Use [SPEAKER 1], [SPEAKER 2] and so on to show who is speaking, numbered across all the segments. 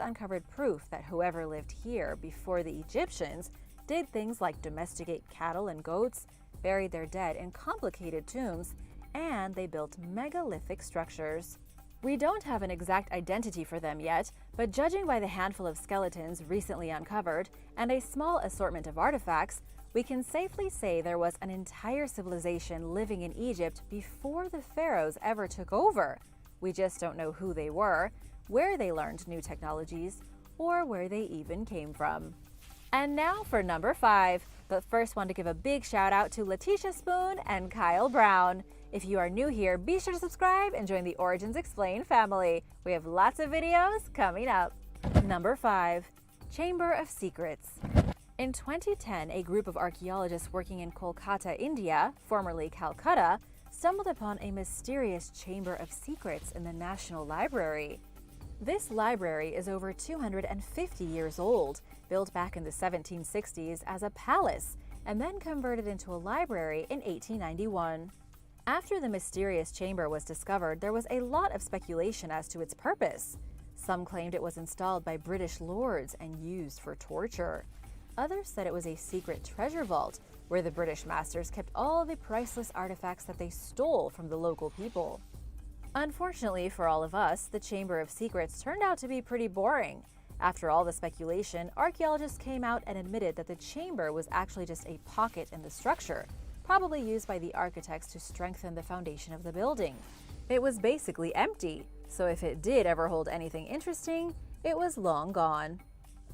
[SPEAKER 1] uncovered proof that whoever lived here before the Egyptians did things like domesticate cattle and goats, buried their dead in complicated tombs, and they built megalithic structures. We don't have an exact identity for them yet, but judging by the handful of skeletons recently uncovered and a small assortment of artifacts, we can safely say there was an entire civilization living in Egypt before the pharaohs ever took over. We just don't know who they were, where they learned new technologies, or where they even came from. And now for number 5, but first want to give a big shout out to Letitia Spoon and Kyle Brown. If you are new here, be sure to subscribe and join the Origins Explained family. We have lots of videos coming up. Number 5. Chamber of Secrets. In 2010, a group of archaeologists working in Kolkata, India, formerly Calcutta, stumbled upon a mysterious Chamber of Secrets in the National Library. This library is over 250 years old, built back in the 1760s as a palace, and then converted into a library in 1891. After the mysterious chamber was discovered, there was a lot of speculation as to its purpose. Some claimed it was installed by British lords and used for torture. Others said it was a secret treasure vault, where the British masters kept all the priceless artifacts that they stole from the local people. Unfortunately for all of us, the Chamber of Secrets turned out to be pretty boring. After all the speculation, archaeologists came out and admitted that the chamber was actually just a pocket in the structure, probably used by the architects to strengthen the foundation of the building. It was basically empty, so if it did ever hold anything interesting, it was long gone.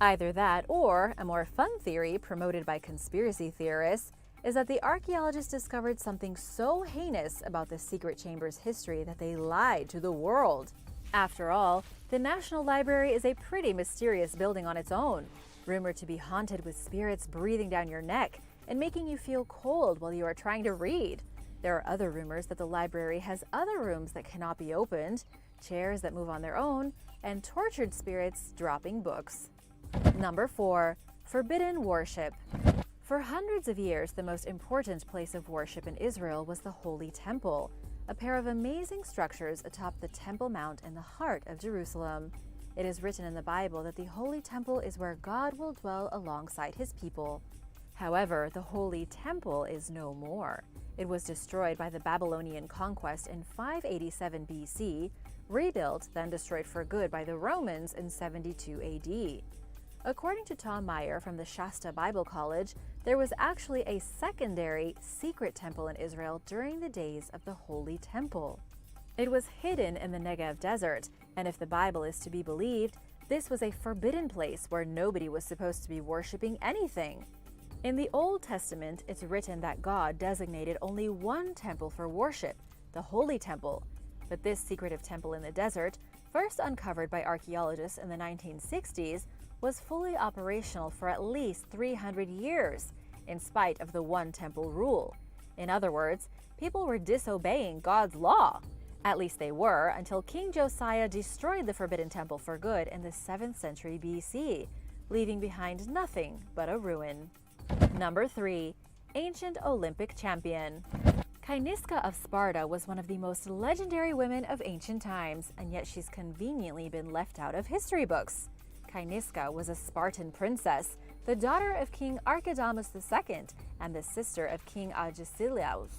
[SPEAKER 1] Either that, or a more fun theory promoted by conspiracy theorists, is that the archaeologists discovered something so heinous about the secret chamber's history that they lied to the world. After all, the National Library is a pretty mysterious building on its own, rumored to be haunted with spirits breathing down your neck and making you feel cold while you are trying to read. There are other rumors that the library has other rooms that cannot be opened, chairs that move on their own, and tortured spirits dropping books. Number 4. Forbidden Worship. For hundreds of years, the most important place of worship in Israel was the Holy Temple, a pair of amazing structures atop the Temple Mount in the heart of Jerusalem. It is written in the Bible that the Holy Temple is where God will dwell alongside his people. However, the Holy Temple is no more. It was destroyed by the Babylonian conquest in 587 BC, rebuilt, then destroyed for good by the Romans in 72 AD. According to Tom Meyer from the Shasta Bible College, there was actually a secondary, secret temple in Israel during the days of the Holy Temple. It was hidden in the Negev desert, and if the Bible is to be believed, this was a forbidden place where nobody was supposed to be worshiping anything. In the Old Testament, it's written that God designated only one temple for worship, the Holy Temple. But this secretive temple in the desert, first uncovered by archaeologists in the 1960s, was fully operational for at least 300 years, in spite of the one temple rule. In other words, people were disobeying God's law. At least they were, until King Josiah destroyed the Forbidden Temple for good in the 7th century BC, leaving behind nothing but a ruin. Number 3. Ancient Olympic Champion. Kyniska of Sparta was one of the most legendary women of ancient times, and yet she's conveniently been left out of history books. Kyniska was a Spartan princess, the daughter of King Archidamus II and the sister of King Agesilaus,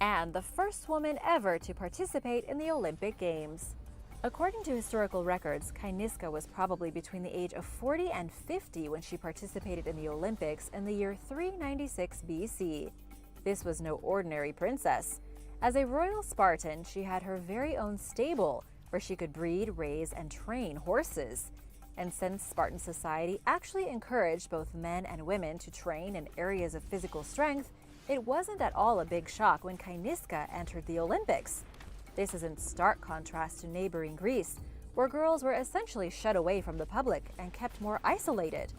[SPEAKER 1] and the first woman ever to participate in the Olympic Games. According to historical records, Kyniska was probably between the age of 40 and 50 when she participated in the Olympics in the year 396 BC. This was no ordinary princess. As a royal Spartan, she had her very own stable where she could breed, raise, and train horses. And since Spartan society actually encouraged both men and women to train in areas of physical strength, it wasn't at all a big shock when Kyniska entered the Olympics. This is in stark contrast to neighboring Greece, where girls were essentially shut away from the public and kept more isolated.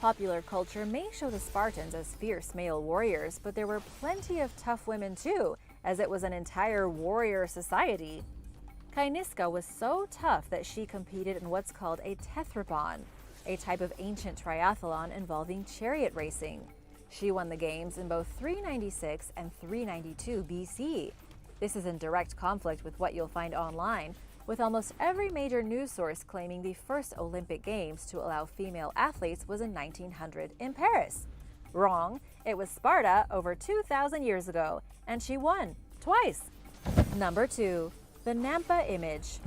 [SPEAKER 1] Popular culture may show the Spartans as fierce male warriors, but there were plenty of tough women too, as it was an entire warrior society. Kyniska was so tough that she competed in what's called a tethrapon, a type of ancient triathlon involving chariot racing. She won the games in both 396 and 392 BC. This is in direct conflict with what you'll find online, with almost every major news source claiming the first Olympic Games to allow female athletes was in 1900 in Paris. Wrong. It was Sparta over 2,000 years ago, and she won twice. Number 2. The Nampa Image.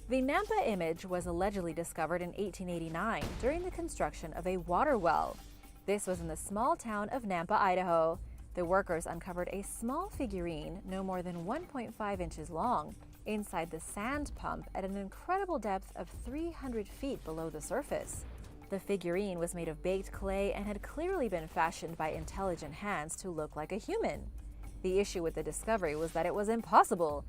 [SPEAKER 1] The Nampa Image was allegedly discovered in 1889 during the construction of a water well. This was in the small town of Nampa, Idaho. The workers uncovered a small figurine no more than 1.5 inches long inside the sand pump at an incredible depth of 300 feet below the surface. The figurine was made of baked clay and had clearly been fashioned by intelligent hands to look like a human. The issue with the discovery was that it was impossible.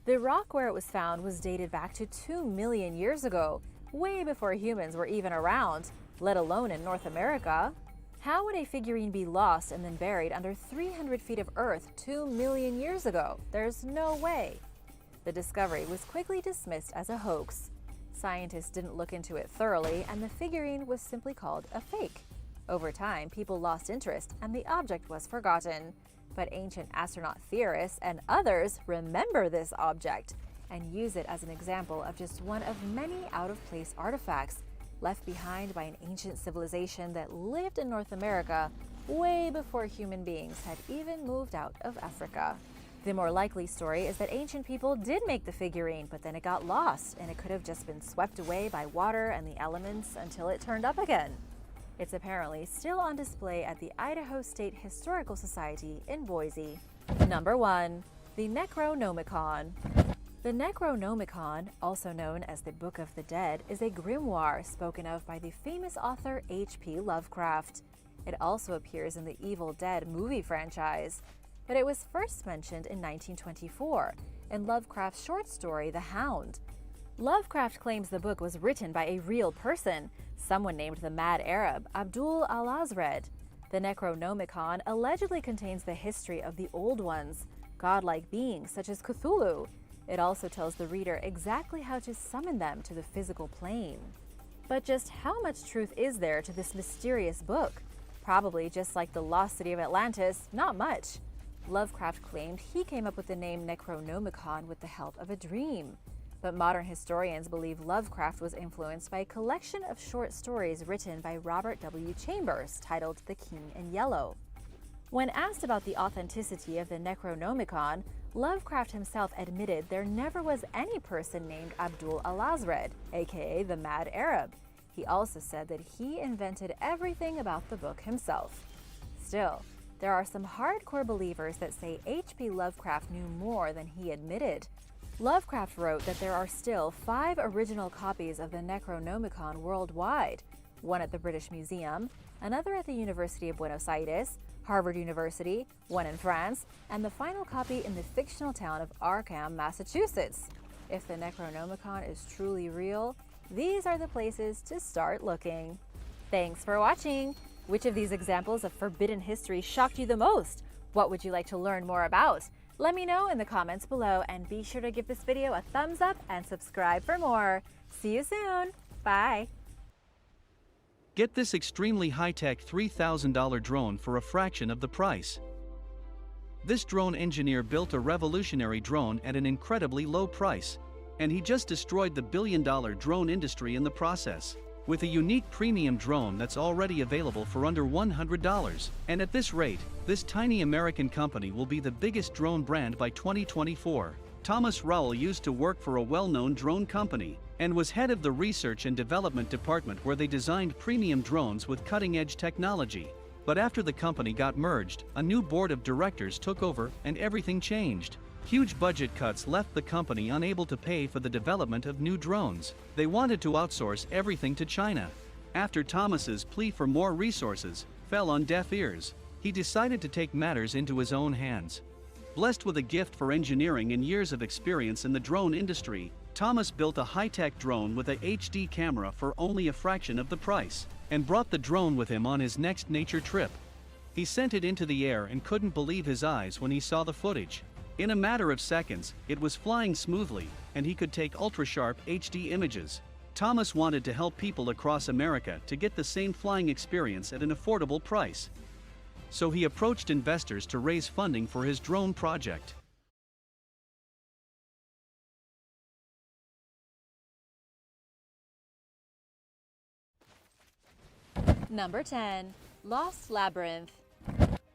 [SPEAKER 1] The rock where it was found was dated back to 2 million years ago, way before humans were even around, let alone in North America. How would a figurine be lost and then buried under 300 feet of earth 2 million years ago? There's no way. The discovery was quickly dismissed as a hoax. Scientists didn't look into it thoroughly, and the figurine was simply called a fake. Over time, people lost interest and the object was forgotten. But ancient astronaut theorists and others remember this object and use it as an example of just one of many out-of-place artifacts left behind by an ancient civilization that lived in North America way before human beings had even moved out of Africa. The more likely story is that ancient people did make the figurine, but then it got lost, and it could have just been swept away by water and the elements until it turned up again. It's apparently still on display at the Idaho State Historical Society in Boise. Number 1. The Necronomicon. The Necronomicon, also known as the Book of the Dead, is a grimoire spoken of by the famous author H.P. Lovecraft. It also appears in the Evil Dead movie franchise, but it was first mentioned in 1924 in Lovecraft's short story The Hound. Lovecraft claims the book was written by a real person, someone named the Mad Arab, Abdul Alazred. The Necronomicon allegedly contains the history of the Old Ones, godlike beings such as Cthulhu. It also tells the reader exactly how to summon them to the physical plane. But just how much truth is there to this mysterious book? Probably just like the lost city of Atlantis, not much. Lovecraft claimed he came up with the name Necronomicon with the help of a dream. But modern historians believe Lovecraft was influenced by a collection of short stories written by Robert W. Chambers titled The King in Yellow. When asked about the authenticity of the Necronomicon, Lovecraft himself admitted there never was any person named Abdul Alazred, aka the Mad Arab. He also said that he invented everything about the book himself. Still, there are some hardcore believers that say H.P. Lovecraft knew more than he admitted. Lovecraft wrote that there are still 5 original copies of the Necronomicon worldwide, one at the British Museum, another at the University of Buenos Aires, Harvard University, one in France, and the final copy in the fictional town of Arkham, Massachusetts. If the Necronomicon is truly real, these are the places to start looking. Thanks for watching! Which of these examples of forbidden history shocked you the most? What would you like to learn more about? Let me know in the comments below, and be sure to give this video a thumbs up and subscribe for more. See you soon. Bye.
[SPEAKER 2] Get this extremely high-tech $3,000 drone for a fraction of the price. This drone engineer built a revolutionary drone at an incredibly low price, and he just destroyed the billion-dollar drone industry in the process. With a unique premium drone that's already available for under $100. And at this rate, this tiny American company will be the biggest drone brand by 2024. Thomas Rowell used to work for a well-known drone company, and was head of the research and development department where they designed premium drones with cutting-edge technology. But after the company got merged, a new board of directors took over and everything changed. Huge budget cuts left the company unable to pay for the development of new drones. They wanted to outsource everything to China. After Thomas's plea for more resources fell on deaf ears, he decided to take matters into his own hands. Blessed with a gift for engineering and years of experience in the drone industry, Thomas built a high-tech drone with a HD camera for only a fraction of the price, and brought the drone with him on his next nature trip. He sent it into the air and couldn't believe his eyes when he saw the footage. In a matter of seconds, it was flying smoothly, and he could take ultra-sharp HD images. Thomas wanted to help people across America to get the same flying experience at an affordable price. So he approached investors to raise funding for his drone project.
[SPEAKER 1] Number 10. Lost Labyrinth.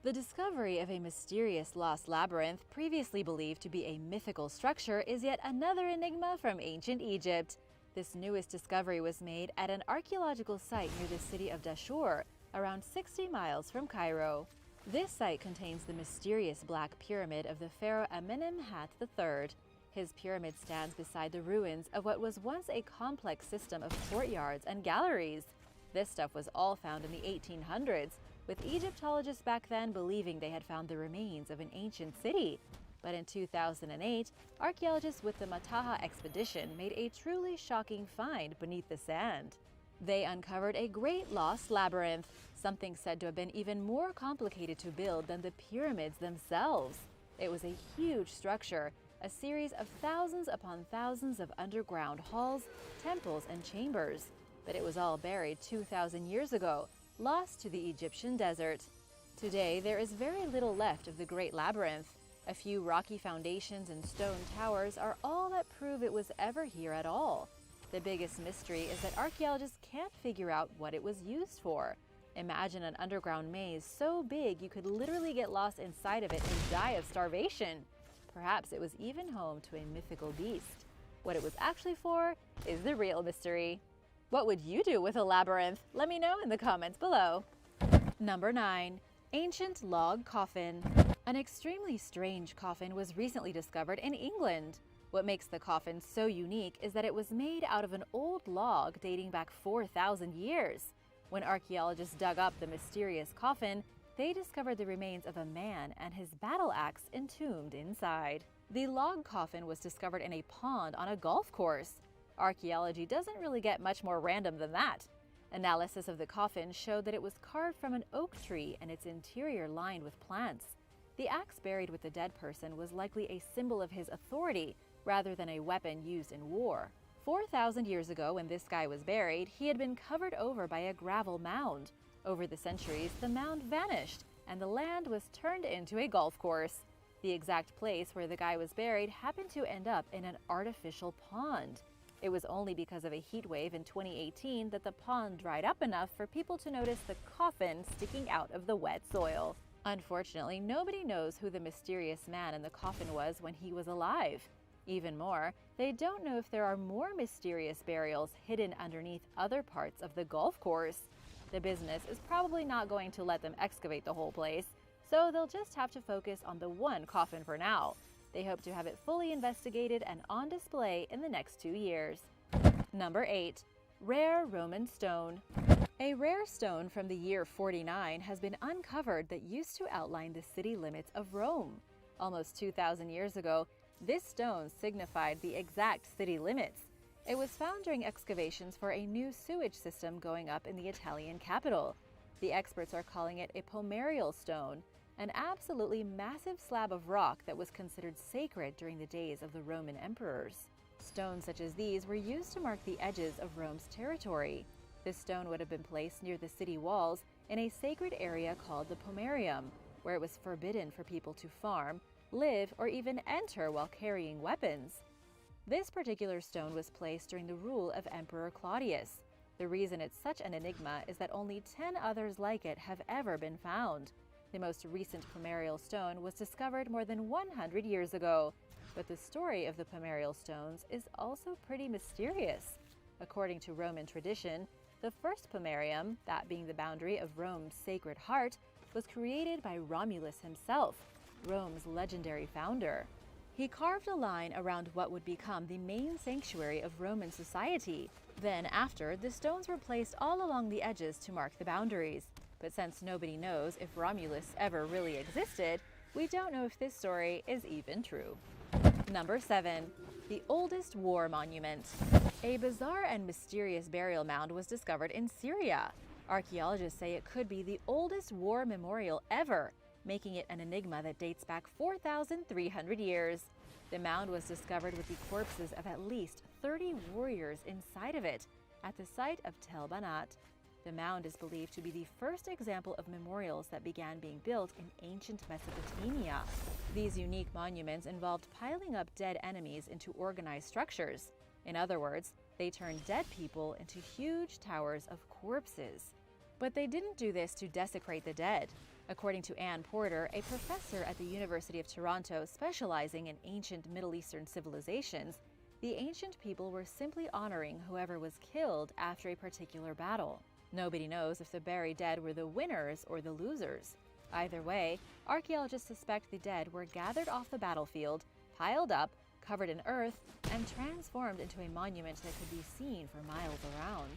[SPEAKER 1] The discovery of a mysterious lost labyrinth, previously believed to be a mythical structure, is yet another enigma from ancient Egypt. This newest discovery was made at an archaeological site near the city of Dashur, around 60 miles from Cairo. This site contains the mysterious Black Pyramid of the pharaoh Amenemhat III. His pyramid stands beside the ruins of what was once a complex system of courtyards and galleries. This stuff was all found in the 1800s, with Egyptologists back then believing they had found the remains of an ancient city. But in 2008, archaeologists with the Mataha expedition made a truly shocking find beneath the sand. They uncovered a great lost labyrinth, something said to have been even more complicated to build than the pyramids themselves. It was a huge structure, a series of thousands upon thousands of underground halls, temples, and chambers. But it was all buried 2,000 years ago, lost to the Egyptian desert. Today, there is very little left of the Great Labyrinth. A few rocky foundations and stone towers are all that prove it was ever here at all. The biggest mystery is that archaeologists can't figure out what it was used for. Imagine an underground maze so big you could literally get lost inside of it and die of starvation. Perhaps it was even home to a mythical beast. What it was actually for is the real mystery. What would you do with a labyrinth? Let me know in the comments below. Number 9. Ancient Log Coffin. An extremely strange coffin was recently discovered in England. What makes the coffin so unique is that it was made out of an old log dating back 4,000 years. When archaeologists dug up the mysterious coffin, they discovered the remains of a man and his battle axe entombed inside. The log coffin was discovered in a pond on a golf course. Archaeology doesn't really get much more random than that. Analysis of the coffin showed that it was carved from an oak tree and its interior lined with plants. The axe buried with the dead person was likely a symbol of his authority rather than a weapon used in war. 4,000 years ago, when this guy was buried, he had been covered over by a gravel mound. Over the centuries, the mound vanished and the land was turned into a golf course. The exact place where the guy was buried happened to end up in an artificial pond. It was only because of a heat wave in 2018 that the pond dried up enough for people to notice the coffin sticking out of the wet soil. Unfortunately, nobody knows who the mysterious man in the coffin was when he was alive. Even more, they don't know if there are more mysterious burials hidden underneath other parts of the golf course. The business is probably not going to let them excavate the whole place, so they'll just have to focus on the one coffin for now. They hope to have it fully investigated and on display in the next 2 years. Number 8. Rare Roman Stone. A rare stone from the year 49 has been uncovered that used to outline the city limits of Rome. Almost 2,000 years ago, this stone signified the exact city limits. It was found during excavations for a new sewage system going up in the Italian capital. The experts are calling it a pomerial stone, an absolutely massive slab of rock that was considered sacred during the days of the Roman emperors. Stones such as these were used to mark the edges of Rome's territory. This stone would have been placed near the city walls in a sacred area called the Pomerium, where it was forbidden for people to farm, live, or even enter while carrying weapons. This particular stone was placed during the rule of Emperor Claudius. The reason it's such an enigma is that only 10 others like it have ever been found. The most recent pomerial stone was discovered more than 100 years ago, but the story of the pomerial stones is also pretty mysterious. According to Roman tradition, the first pomerium, that being the boundary of Rome's Sacred Heart, was created by Romulus himself, Rome's legendary founder. He carved a line around what would become the main sanctuary of Roman society. Then after, the stones were placed all along the edges to mark the boundaries. But since nobody knows if Romulus ever really existed, we don't know if this story is even true. Number 7. The oldest war monument. A bizarre and mysterious burial mound was discovered in Syria. Archaeologists say it could be the oldest war memorial ever, making it an enigma that dates back 4,300 years. The mound was discovered with the corpses of at least 30 warriors inside of it at the site of Tel Banat. The mound is believed to be the first example of memorials that began being built in ancient Mesopotamia. These unique monuments involved piling up dead enemies into organized structures. In other words, they turned dead people into huge towers of corpses. But they didn't do this to desecrate the dead. According to Anne Porter, a professor at the University of Toronto specializing in ancient Middle Eastern civilizations, the ancient people were simply honoring whoever was killed after a particular battle. Nobody knows if the buried dead were the winners or the losers. Either way, archaeologists suspect the dead were gathered off the battlefield, piled up, covered in earth, and transformed into a monument that could be seen for miles around.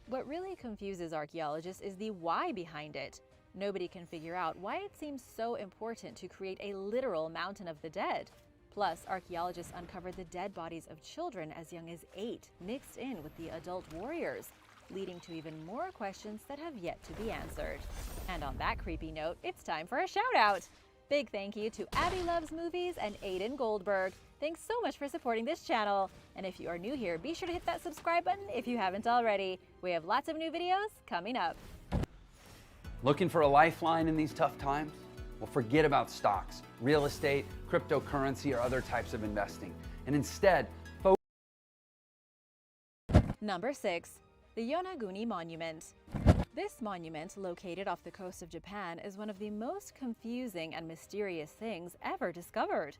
[SPEAKER 1] What really confuses archaeologists is the why behind it. Nobody can figure out why it seems so important to create a literal mountain of the dead. Plus, archaeologists uncovered the dead bodies of children as young as 8 mixed in with the adult warriors, leading to even more questions that have yet to be answered. And on that creepy note, it's time for a shout out! Big thank you to Abby Loves Movies and Aiden Goldberg. Thanks so much for supporting this channel. And if you are new here, be sure to hit that subscribe button if you haven't already. We have lots of new videos coming up.
[SPEAKER 3] Looking for a lifeline in these tough times? Well, forget about stocks, real estate, cryptocurrency, or other types of investing, and instead focus.
[SPEAKER 1] Number 6. The Yonaguni Monument. This monument, located off the coast of Japan, is one of the most confusing and mysterious things ever discovered.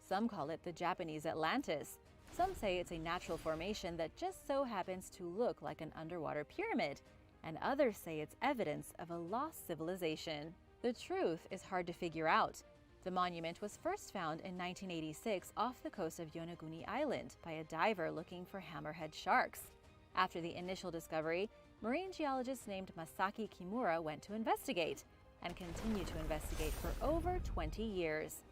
[SPEAKER 1] Some call it the Japanese Atlantis. Some say it's a natural formation that just so happens to look like an underwater pyramid, and others say it's evidence of a lost civilization. The truth is hard to figure out. The monument was first found in 1986 off the coast of Yonaguni Island by a diver looking for hammerhead sharks. After the initial discovery, marine geologist named Masaki Kimura went to investigate, and continued to investigate for over 20 years.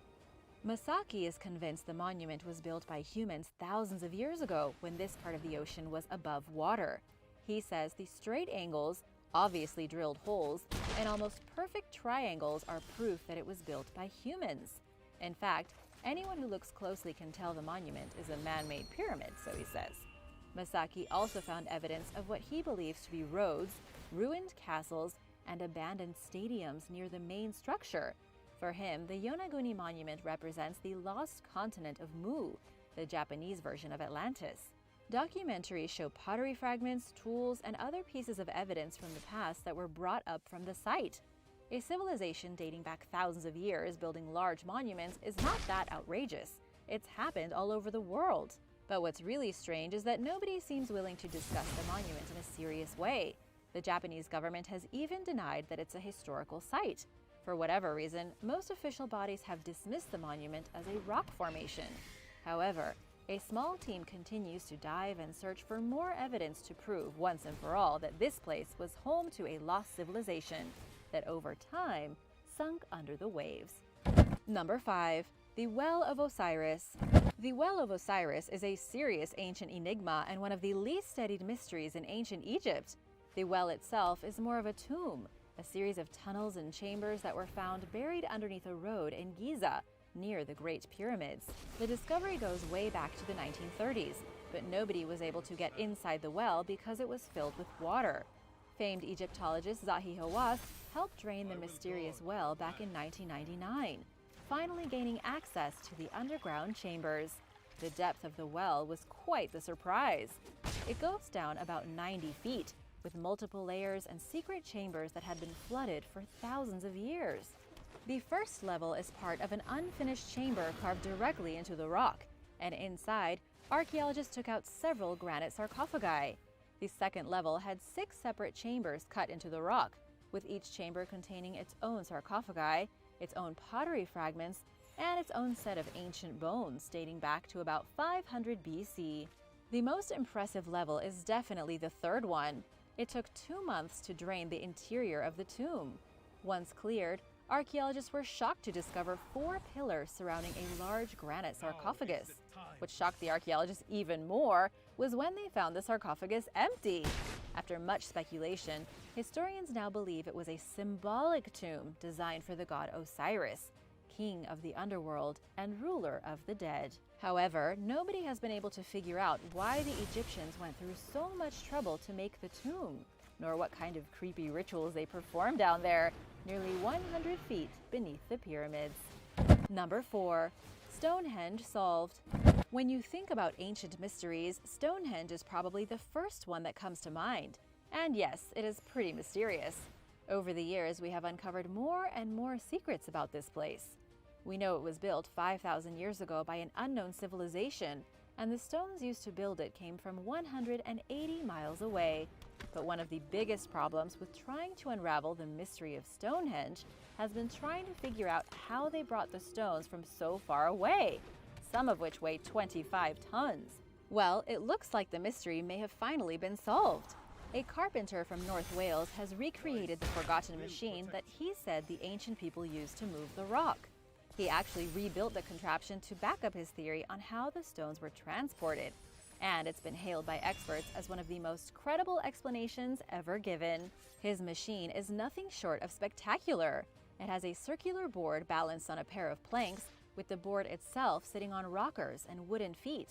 [SPEAKER 1] Masaki is convinced the monument was built by humans thousands of years ago when this part of the ocean was above water. He says the straight angles, obviously drilled holes, and almost perfect triangles are proof that it was built by humans. In fact, anyone who looks closely can tell the monument is a man-made pyramid, so he says. Masaki also found evidence of what he believes to be roads, ruined castles, and abandoned stadiums near the main structure. For him, the Yonaguni Monument represents the lost continent of Mu, the Japanese version of Atlantis. Documentaries show pottery fragments, tools, and other pieces of evidence from the past that were brought up from the site. A civilization dating back thousands of years building large monuments is not that outrageous. It's happened all over the world. But what's really strange is that nobody seems willing to discuss the monument in a serious way. The Japanese government has even denied that it's a historical site. For whatever reason, most official bodies have dismissed the monument as a rock formation. However, a small team continues to dive and search for more evidence to prove once and for all that this place was home to a lost civilization that over time sunk under the waves. Number 5. The Well of Osiris. The Well of Osiris is a serious ancient enigma and one of the least studied mysteries in ancient Egypt. The well itself is more of a tomb, a series of tunnels and chambers that were found buried underneath a road in Giza, near the Great Pyramids. The discovery goes way back to the 1930s, but nobody was able to get inside the well because it was filled with water. Famed Egyptologist Zahi Hawass helped drain the mysterious well back in 1999, finally gaining access to the underground chambers. The depth of the well was quite the surprise. It goes down about 90 feet, with multiple layers and secret chambers that had been flooded for thousands of years. The first level is part of an unfinished chamber carved directly into the rock, and inside, archaeologists took out several granite sarcophagi. The second level had 6 separate chambers cut into the rock, with each chamber containing its own sarcophagi, its own pottery fragments, and its own set of ancient bones dating back to about 500 BC. The most impressive level is definitely the third one. It took 2 months to drain the interior of the tomb. Once cleared, archaeologists were shocked to discover 4 pillars surrounding a large granite sarcophagus. What shocked the archaeologists even more was when they found the sarcophagus empty. After much speculation, historians now believe it was a symbolic tomb designed for the god Osiris, king of the underworld and ruler of the dead. However, nobody has been able to figure out why the Egyptians went through so much trouble to make the tomb, nor what kind of creepy rituals they performed down there, nearly 100 feet beneath the pyramids. Number 4. Stonehenge solved. When you think about ancient mysteries, Stonehenge is probably the first one that comes to mind. And yes, it is pretty mysterious. Over the years, we have uncovered more and more secrets about this place. We know it was built 5,000 years ago by an unknown civilization, and the stones used to build it came from 180 miles away. But one of the biggest problems with trying to unravel the mystery of Stonehenge has been trying to figure out how they brought the stones from so far away, some of which weigh 25 tons. Well, it looks like the mystery may have finally been solved. A carpenter from North Wales has recreated the forgotten machine that he said the ancient people used to move the rock. He actually rebuilt the contraption to back up his theory on how the stones were transported, and it's been hailed by experts as one of the most credible explanations ever given. His machine is nothing short of spectacular. It has a circular board balanced on a pair of planks, with the board itself sitting on rockers and wooden feet.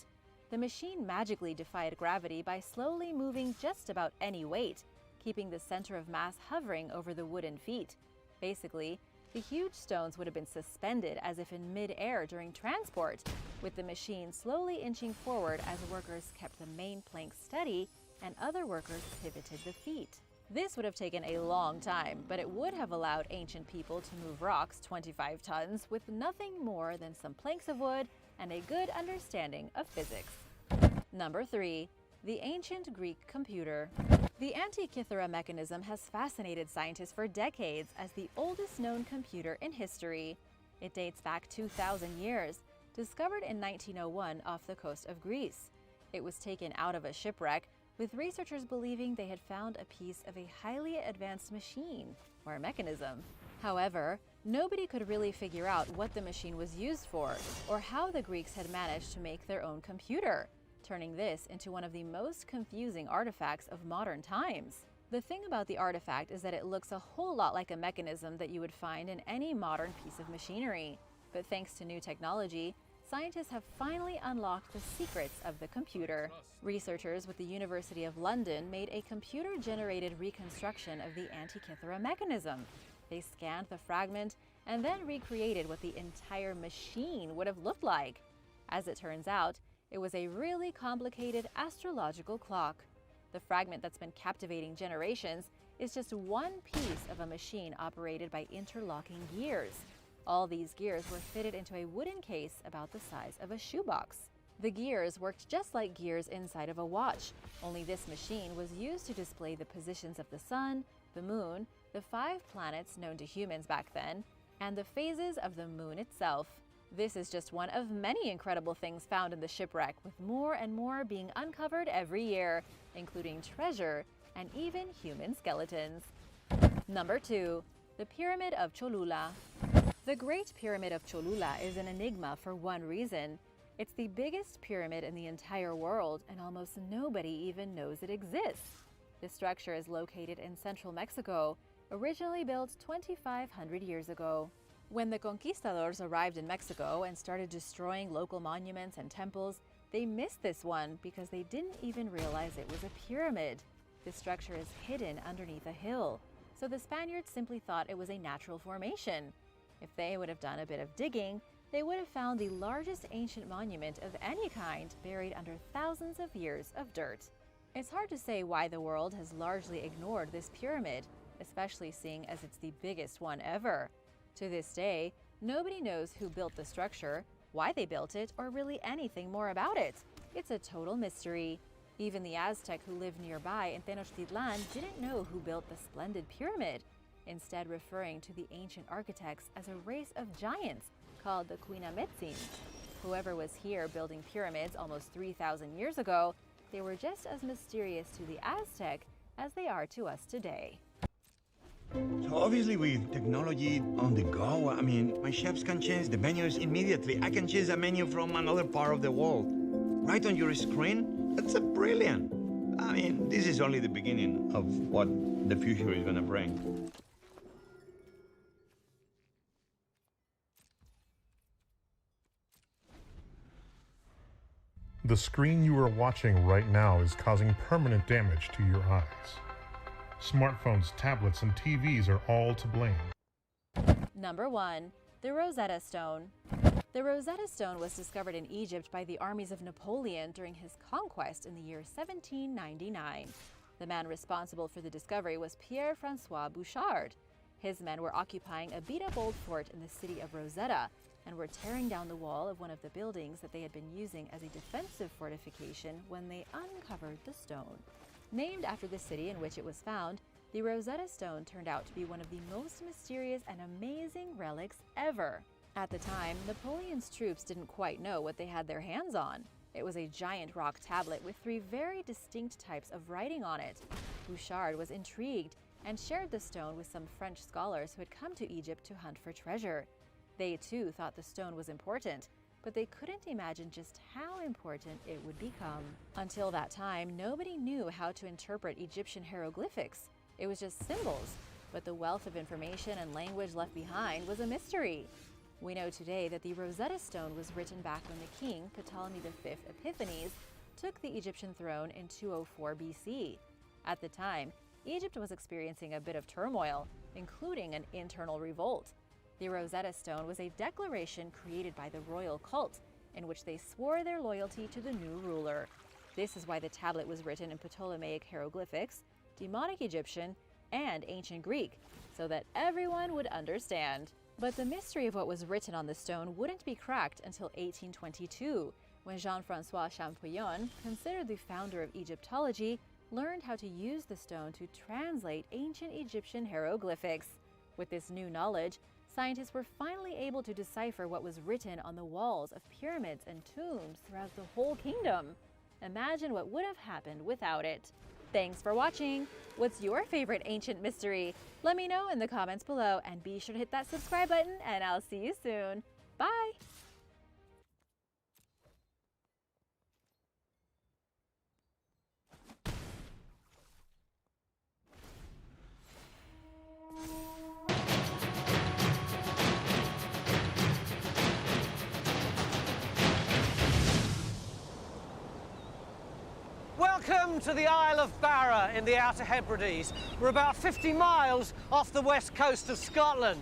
[SPEAKER 1] The machine magically defied gravity by slowly moving just about any weight, keeping the center of mass hovering over the wooden feet. Basically, the huge stones would have been suspended as if in mid-air during transport, with the machine slowly inching forward as workers kept the main plank steady and other workers pivoted the feet. This would have taken a long time, but it would have allowed ancient people to move rocks 25 tons with nothing more than some planks of wood and a good understanding of physics. Number 3. The ancient Greek computer. The Antikythera mechanism has fascinated scientists for decades as the oldest known computer in history. It dates back 2,000 years, discovered in 1901 off the coast of Greece. It was taken out of a shipwreck, with researchers believing they had found a piece of a highly advanced machine, or mechanism. However, nobody could really figure out what the machine was used for, or how the Greeks had managed to make their own computer, turning this into one of the most confusing artifacts of modern times. The thing about the artifact is that it looks a whole lot like a mechanism that you would find in any modern piece of machinery. But thanks to new technology, scientists have finally unlocked the secrets of the computer. Researchers with the University of London made a computer-generated reconstruction of the Antikythera mechanism. They scanned the fragment and then recreated what the entire machine would have looked like. As it turns out, it was a really complicated astrological clock. The fragment that's been captivating generations is just one piece of a machine operated by interlocking gears. All these gears were fitted into a wooden case about the size of a shoebox. The gears worked just like gears inside of a watch, only this machine was used to display the positions of the sun, the moon, the 5 planets known to humans back then, and the phases of the moon itself. This is just one of many incredible things found in the shipwreck, with more and more being uncovered every year, including treasure and even human skeletons. Number 2. The Pyramid of Cholula. The Great Pyramid of Cholula is an enigma for one reason. It's the biggest pyramid in the entire world, and almost nobody even knows it exists. The structure is located in central Mexico, originally built 2,500 years ago. When the conquistadors arrived in Mexico and started destroying local monuments and temples, they missed this one because they didn't even realize it was a pyramid. The structure is hidden underneath a hill, so the Spaniards simply thought it was a natural formation. If they would have done a bit of digging, they would have found the largest ancient monument of any kind buried under thousands of years of dirt. It's hard to say why the world has largely ignored this pyramid, especially seeing as it's the biggest one ever. To this day, nobody knows who built the structure, why they built it, or really anything more about it. It's a total mystery. Even the Aztec who lived nearby in Tenochtitlan didn't know who built the splendid pyramid, instead referring to the ancient architects as a race of giants called the Quinametzin. Whoever was here building pyramids almost 3,000 years ago, they were just as mysterious to the Aztec as they are to us today.
[SPEAKER 4] So obviously with technology on the go, my chefs can change the menus immediately. I can change a menu from another part of the world. Right on your screen? That's brilliant. This is only the beginning of what the future is gonna bring.
[SPEAKER 5] The screen you are watching right now is causing permanent damage to your eyes. Smartphones, tablets, and TVs are all to blame.
[SPEAKER 1] Number 1. The Rosetta Stone. The Rosetta Stone was discovered in Egypt by the armies of Napoleon during his conquest in the year 1799. The man responsible for the discovery was Pierre-François Bouchard. His men were occupying a beat-up old fort in the city of Rosetta and were tearing down the wall of one of the buildings that they had been using as a defensive fortification when they uncovered the stone. Named after the city in which it was found, the Rosetta Stone turned out to be one of the most mysterious and amazing relics ever. At the time, Napoleon's troops didn't quite know what they had their hands on. It was a giant rock tablet with 3 very distinct types of writing on it. Bouchard was intrigued and shared the stone with some French scholars who had come to Egypt to hunt for treasure. They too thought the stone was important, but they couldn't imagine just how important it would become. Until that time, nobody knew how to interpret Egyptian hieroglyphics. It was just symbols, but the wealth of information and language left behind was a mystery. We know today that the Rosetta Stone was written back when the king, Ptolemy V Epiphanes, took the Egyptian throne in 204 BC. At the time, Egypt was experiencing a bit of turmoil, including an internal revolt. The Rosetta Stone was a declaration created by the royal cult, in which they swore their loyalty to the new ruler. This is why the tablet was written in Ptolemaic hieroglyphics, Demonic Egyptian, and Ancient Greek, so that everyone would understand. But the mystery of what was written on the stone wouldn't be cracked until 1822, when Jean-François Champollion, considered the founder of Egyptology, learned how to use the stone to translate ancient Egyptian hieroglyphics. With this new knowledge, scientists were finally able to decipher what was written on the walls of pyramids and tombs throughout the whole kingdom. Imagine what would have happened without it. Thanks for watching! What's your favorite ancient mystery? Let me know in the comments below, and be sure to hit that subscribe button, and I'll see you soon. Bye!
[SPEAKER 6] Welcome to the Isle of Barra in the Outer Hebrides. We're about 50 miles off the west coast of Scotland.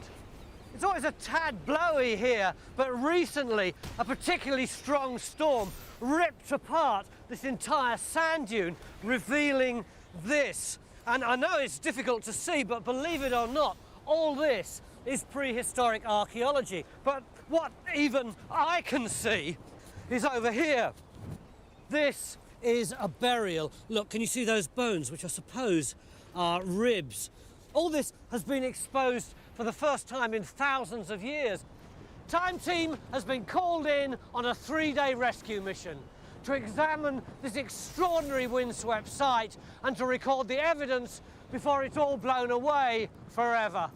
[SPEAKER 6] It's always a tad blowy here, but recently a particularly strong storm ripped apart this entire sand dune, revealing this. And I know it's difficult to see, but believe it or not, all this is prehistoric archaeology. But what even I can see is over here. This is a burial. Look, can you see those bones, which I suppose are ribs? All this has been exposed for the first time in thousands of years. Time Team has been called in on a 3-day rescue mission to examine this extraordinary windswept site and to record the evidence before it's all blown away forever.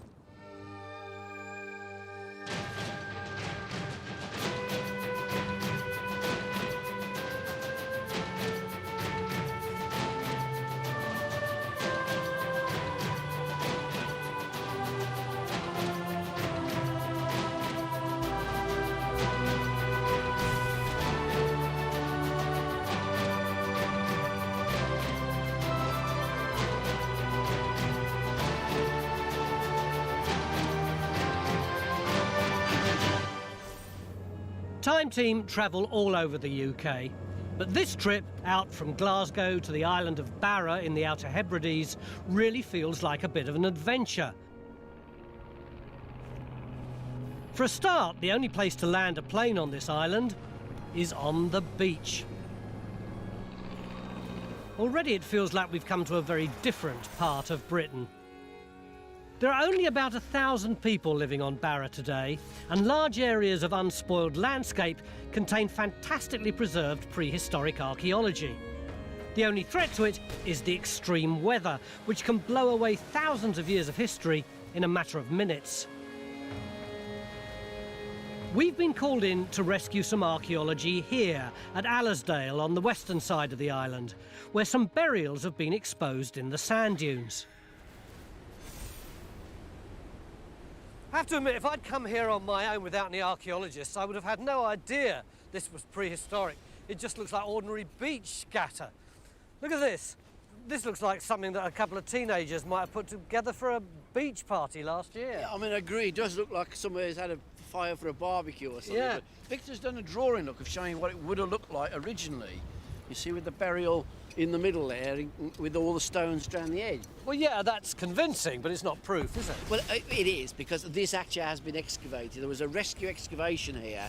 [SPEAKER 6] Time Team travel all over the UK, but this trip out from Glasgow to the island of Barra in the Outer Hebrides really feels like a bit of an adventure. For a start, the only place to land a plane on this island is on the beach. Already it feels like we've come to a very different part of Britain. There are only about 1,000 people living on Barra today, and large areas of unspoiled landscape contain fantastically preserved prehistoric archaeology. The only threat to it is the extreme weather, which can blow away thousands of years of history in a matter of minutes. We've been called in to rescue some archaeology here at Allersdale on the western side of the island, where some burials have been exposed in the sand dunes. I have to admit, if I'd come here on my own without any archaeologists, I would have had no idea this was prehistoric. It just looks like ordinary beach scatter. Look at this. This looks like something that a couple of teenagers might have put together for a beach party last year.
[SPEAKER 7] Yeah, I mean, I agree. It does look like somebody's had a fire for a barbecue or something.
[SPEAKER 6] Yeah.
[SPEAKER 7] But Victor's done a drawing, look, of showing what it would have looked like originally. You see with the burial in the middle there, with all the stones down the edge.
[SPEAKER 6] Well, yeah, that's convincing, but it's not proof, is it?
[SPEAKER 7] Well, it is, because this actually has been excavated. There was a rescue excavation here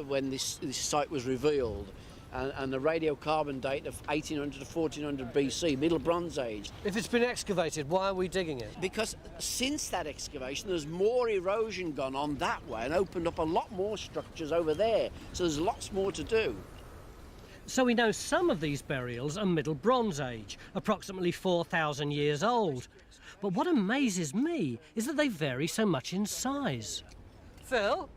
[SPEAKER 7] when this site was revealed, and the radiocarbon date of 1800 to 1400 BC, Middle Bronze Age.
[SPEAKER 6] If it's been excavated, why are we digging it?
[SPEAKER 7] Because since that excavation, there's more erosion gone on that way and opened up a lot more structures over there. So there's lots more to do.
[SPEAKER 6] So we know some of these burials are Middle Bronze Age, approximately 4,000 years old. But what amazes me is that they vary so much in size. Phil?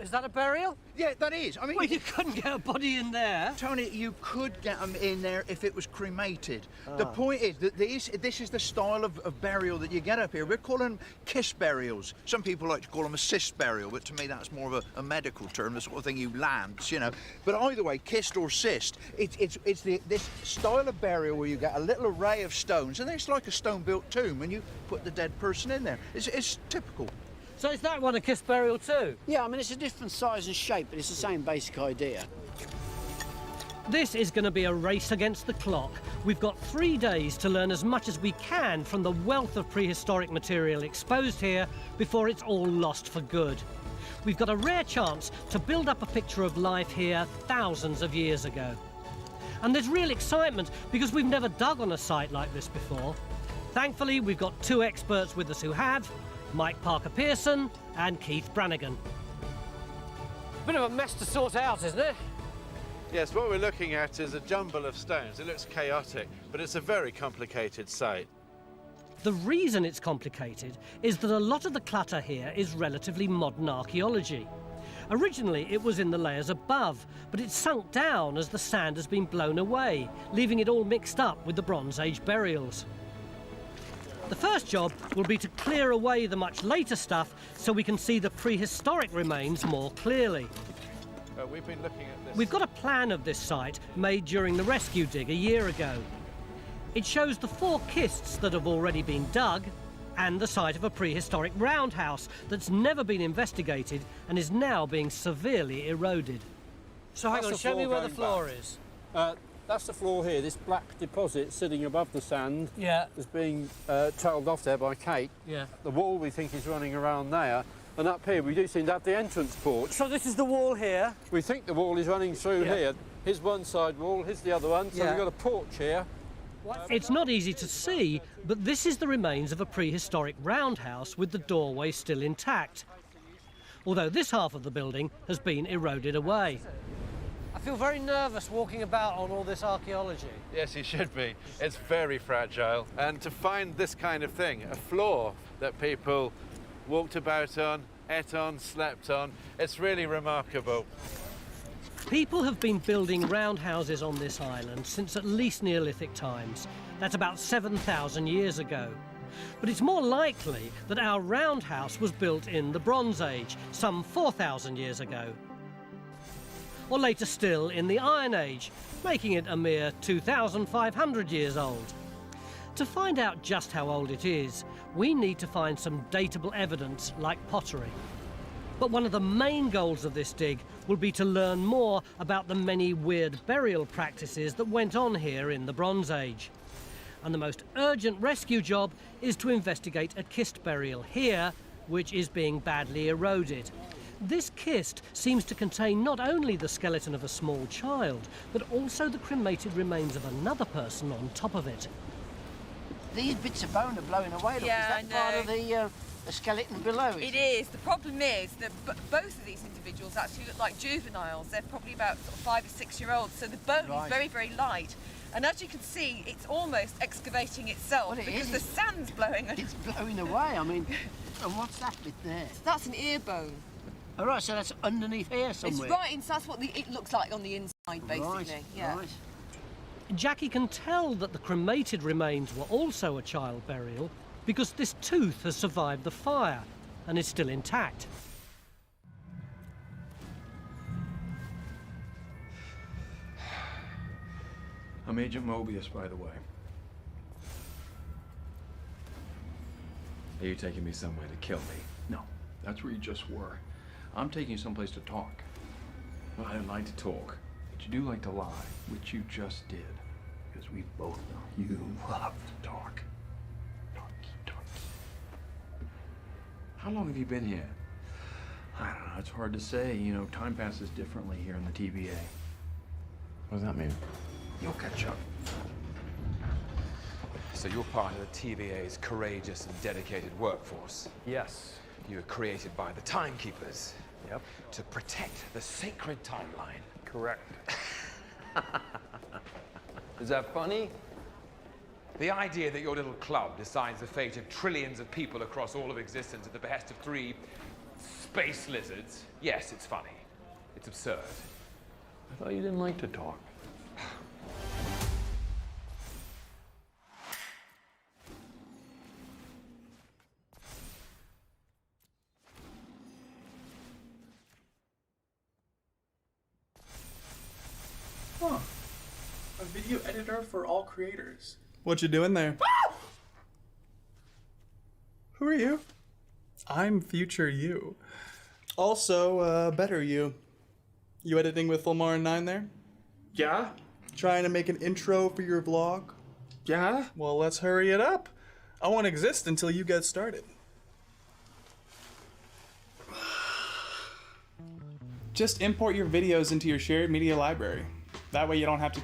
[SPEAKER 6] Is that a burial?
[SPEAKER 8] Yeah, that is. I mean,
[SPEAKER 6] Well, you couldn't get a body in there.
[SPEAKER 8] Tony, you could get them in there if it was cremated. The point is that this is the style of burial that you get up here. We're calling them kiss burials. Some people like to call them a cyst burial, but to me that's more of a medical term, the sort of thing you lance, you know. But either way, kissed or cyst, it's this style of burial where you get a little array of stones, and it's like a stone-built tomb, and you put the dead person in there. It's typical.
[SPEAKER 6] So is that one a kiss burial too?
[SPEAKER 7] Yeah, I mean, it's a different size and shape, but it's the same basic idea.
[SPEAKER 6] This is going to be a race against the clock. We've got 3 days to learn as much as we can from the wealth of prehistoric material exposed here before it's all lost for good. We've got a rare chance to build up a picture of life here thousands of years ago. And there's real excitement because we've never dug on a site like this before. Thankfully, we've got 2 experts with us who have, Mike Parker-Pearson and Keith Brannigan. Bit of a mess to sort out, isn't it?
[SPEAKER 9] Yes, what we're looking at is a jumble of stones. It looks chaotic, but it's a very complicated site.
[SPEAKER 6] The reason it's complicated is that a lot of the clutter here is relatively modern archaeology. Originally, it was in the layers above, but it's sunk down as the sand has been blown away, leaving it all mixed up with the Bronze Age burials. The first job will be to clear away the much later stuff so we can see the prehistoric remains more clearly.
[SPEAKER 9] We've been looking at this.
[SPEAKER 6] We've got a plan of this site made during the rescue dig a year ago. It shows the 4 kists that have already been dug and the site of a prehistoric roundhouse that's never been investigated and is now being severely eroded. So hang on, show me where the floor is.
[SPEAKER 10] That's the floor here. This black deposit sitting above the sand is being trailed off there by Kate.
[SPEAKER 6] Yeah.
[SPEAKER 10] The wall we think is running around there. And up here we do seem to have the entrance porch.
[SPEAKER 6] So this is the wall here?
[SPEAKER 10] We think the wall is running through here. Here's one side wall, here's the other one. So we've got a porch here.
[SPEAKER 6] It's not easy to see, but this is the remains of a prehistoric roundhouse with the doorway still intact. Although this half of the building has been eroded away. I feel very nervous walking about on all this archaeology.
[SPEAKER 9] Yes, you should be. It's very fragile. And to find this kind of thing, a floor that people walked about on, ate on, slept on, it's really remarkable.
[SPEAKER 6] People have been building roundhouses on this island since at least Neolithic times. That's about 7,000 years ago. But it's more likely that our roundhouse was built in the Bronze Age, some 4,000 years ago. Or later still in the Iron Age, making it a mere 2,500 years old. To find out just how old it is, we need to find some datable evidence like pottery. But one of the main goals of this dig will be to learn more about the many weird burial practices that went on here in the Bronze Age. And the most urgent rescue job is to investigate a kist burial here, which is being badly eroded. This kist seems to contain not only the skeleton of a small child, but also the cremated remains of another person on top of it.
[SPEAKER 7] These bits of bone are blowing away. Look,
[SPEAKER 11] Yeah,
[SPEAKER 7] is that part of the skeleton below?
[SPEAKER 11] It is. The problem is that both of these individuals actually look like juveniles. They're probably about sort of 5 or 6 year olds, so the bone is very, very light. And as you can see, it's almost excavating itself because the sand's blowing.
[SPEAKER 7] It's blowing away. I mean, and what's that bit there?
[SPEAKER 11] That's an ear bone.
[SPEAKER 7] All right, so that's underneath here somewhere.
[SPEAKER 11] It's right inside. That's what it looks like on the inside, basically.
[SPEAKER 7] Right,
[SPEAKER 11] yeah.
[SPEAKER 7] right.
[SPEAKER 6] Jackie can tell that the cremated remains were also a child burial because this tooth has survived the fire and is still intact.
[SPEAKER 4] I'm Agent Mobius, by the way.
[SPEAKER 12] Are you taking me somewhere to kill me?
[SPEAKER 4] No, that's where you just were. I'm taking you someplace to talk.
[SPEAKER 12] Well, I don't like to talk. But you do like to lie, which you just did. Because we both know you love to talk. Talk. How long have you been here? I don't know, it's hard to say. You know, time passes differently here in the TVA. What does that mean? You'll catch up.
[SPEAKER 13] So you're part of the TVA's courageous and dedicated workforce?
[SPEAKER 10] Yes.
[SPEAKER 13] You were created by the Timekeepers.
[SPEAKER 10] Yep.
[SPEAKER 13] To protect the sacred timeline.
[SPEAKER 10] Correct. Is that funny?
[SPEAKER 13] The idea that your little club decides the fate of trillions of people across all of existence at the behest of 3 space lizards, yes, it's funny. It's absurd.
[SPEAKER 12] I thought you didn't like to talk.
[SPEAKER 14] Huh. A video editor for all creators. What you doing there? Who are you? I'm future you. Also, better you. You editing with Lamar and 9 there? Yeah. Trying to make an intro for your vlog? Yeah. Well, let's hurry it up. I won't exist until you get started. Just import your videos into your shared media library. That way you don't have to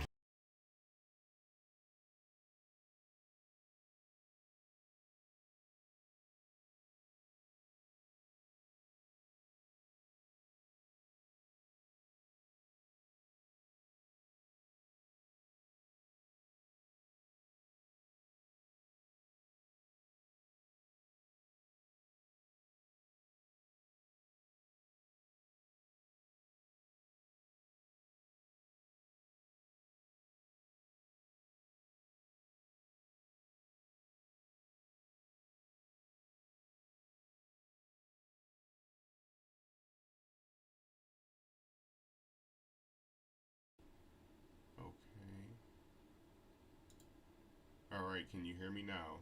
[SPEAKER 15] Alright, can you hear me now?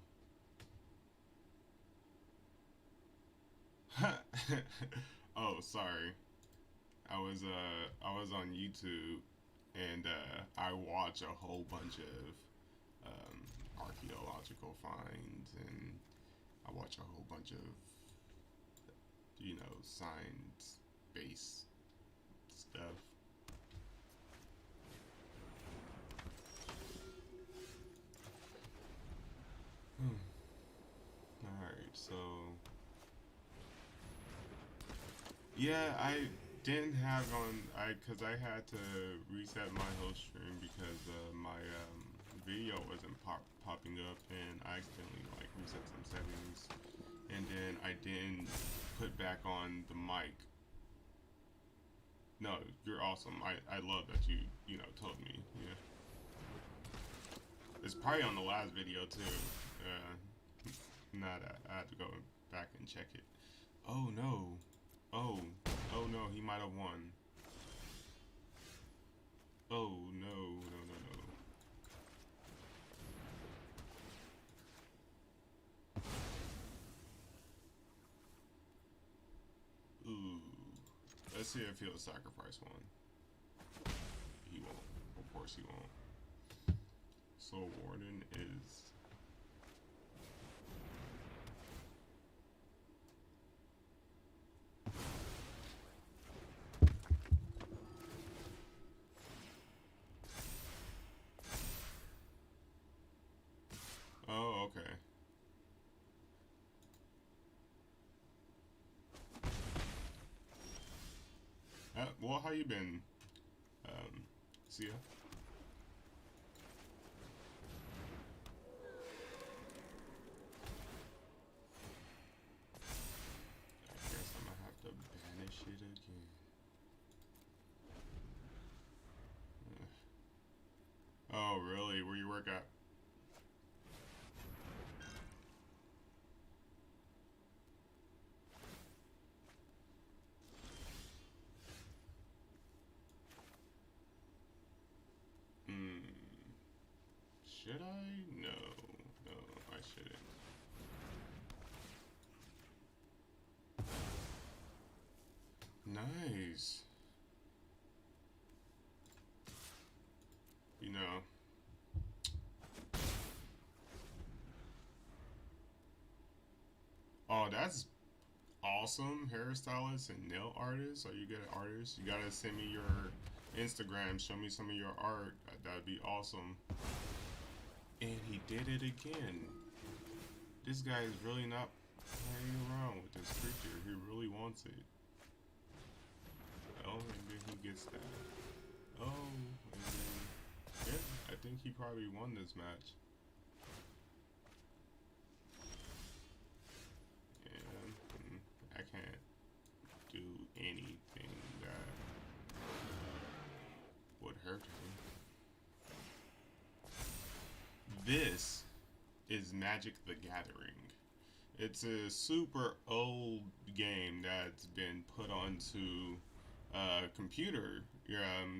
[SPEAKER 15] Oh, sorry. I was on YouTube and I watch a whole bunch of archaeological finds, and I watch a whole bunch of, you know, science-based stuff. Alright, so yeah, I didn't have because I had to reset my whole stream because my video wasn't popping up, and I accidentally like reset some settings, and then I didn't put back on the mic. No, you're awesome. I love that you know told me. Yeah, it's probably on the last video too. I had to go back and check it. Oh no. Oh no, he might have won. Oh no. Ooh. Let's see if he'll sacrifice one. He won't. Of course he won't. Soul Warden is... Oh, okay. Well, how you been, Sia? I guess I'm gonna have to banish it again. Oh, really? Where you work at? Should I? No, I shouldn't. Nice. Oh, that's awesome. Hairstylists and nail artists. Are you good at artists? You gotta send me your Instagram. Show me some of your art. That'd be awesome. And he did it again. This guy is really not playing around with this creature. He really wants it. Oh, and then he gets that. Oh, and then, yeah, I think he probably won this match. And I can't do anything that would hurt him. This is Magic the Gathering. It's a super old game that's been put onto computer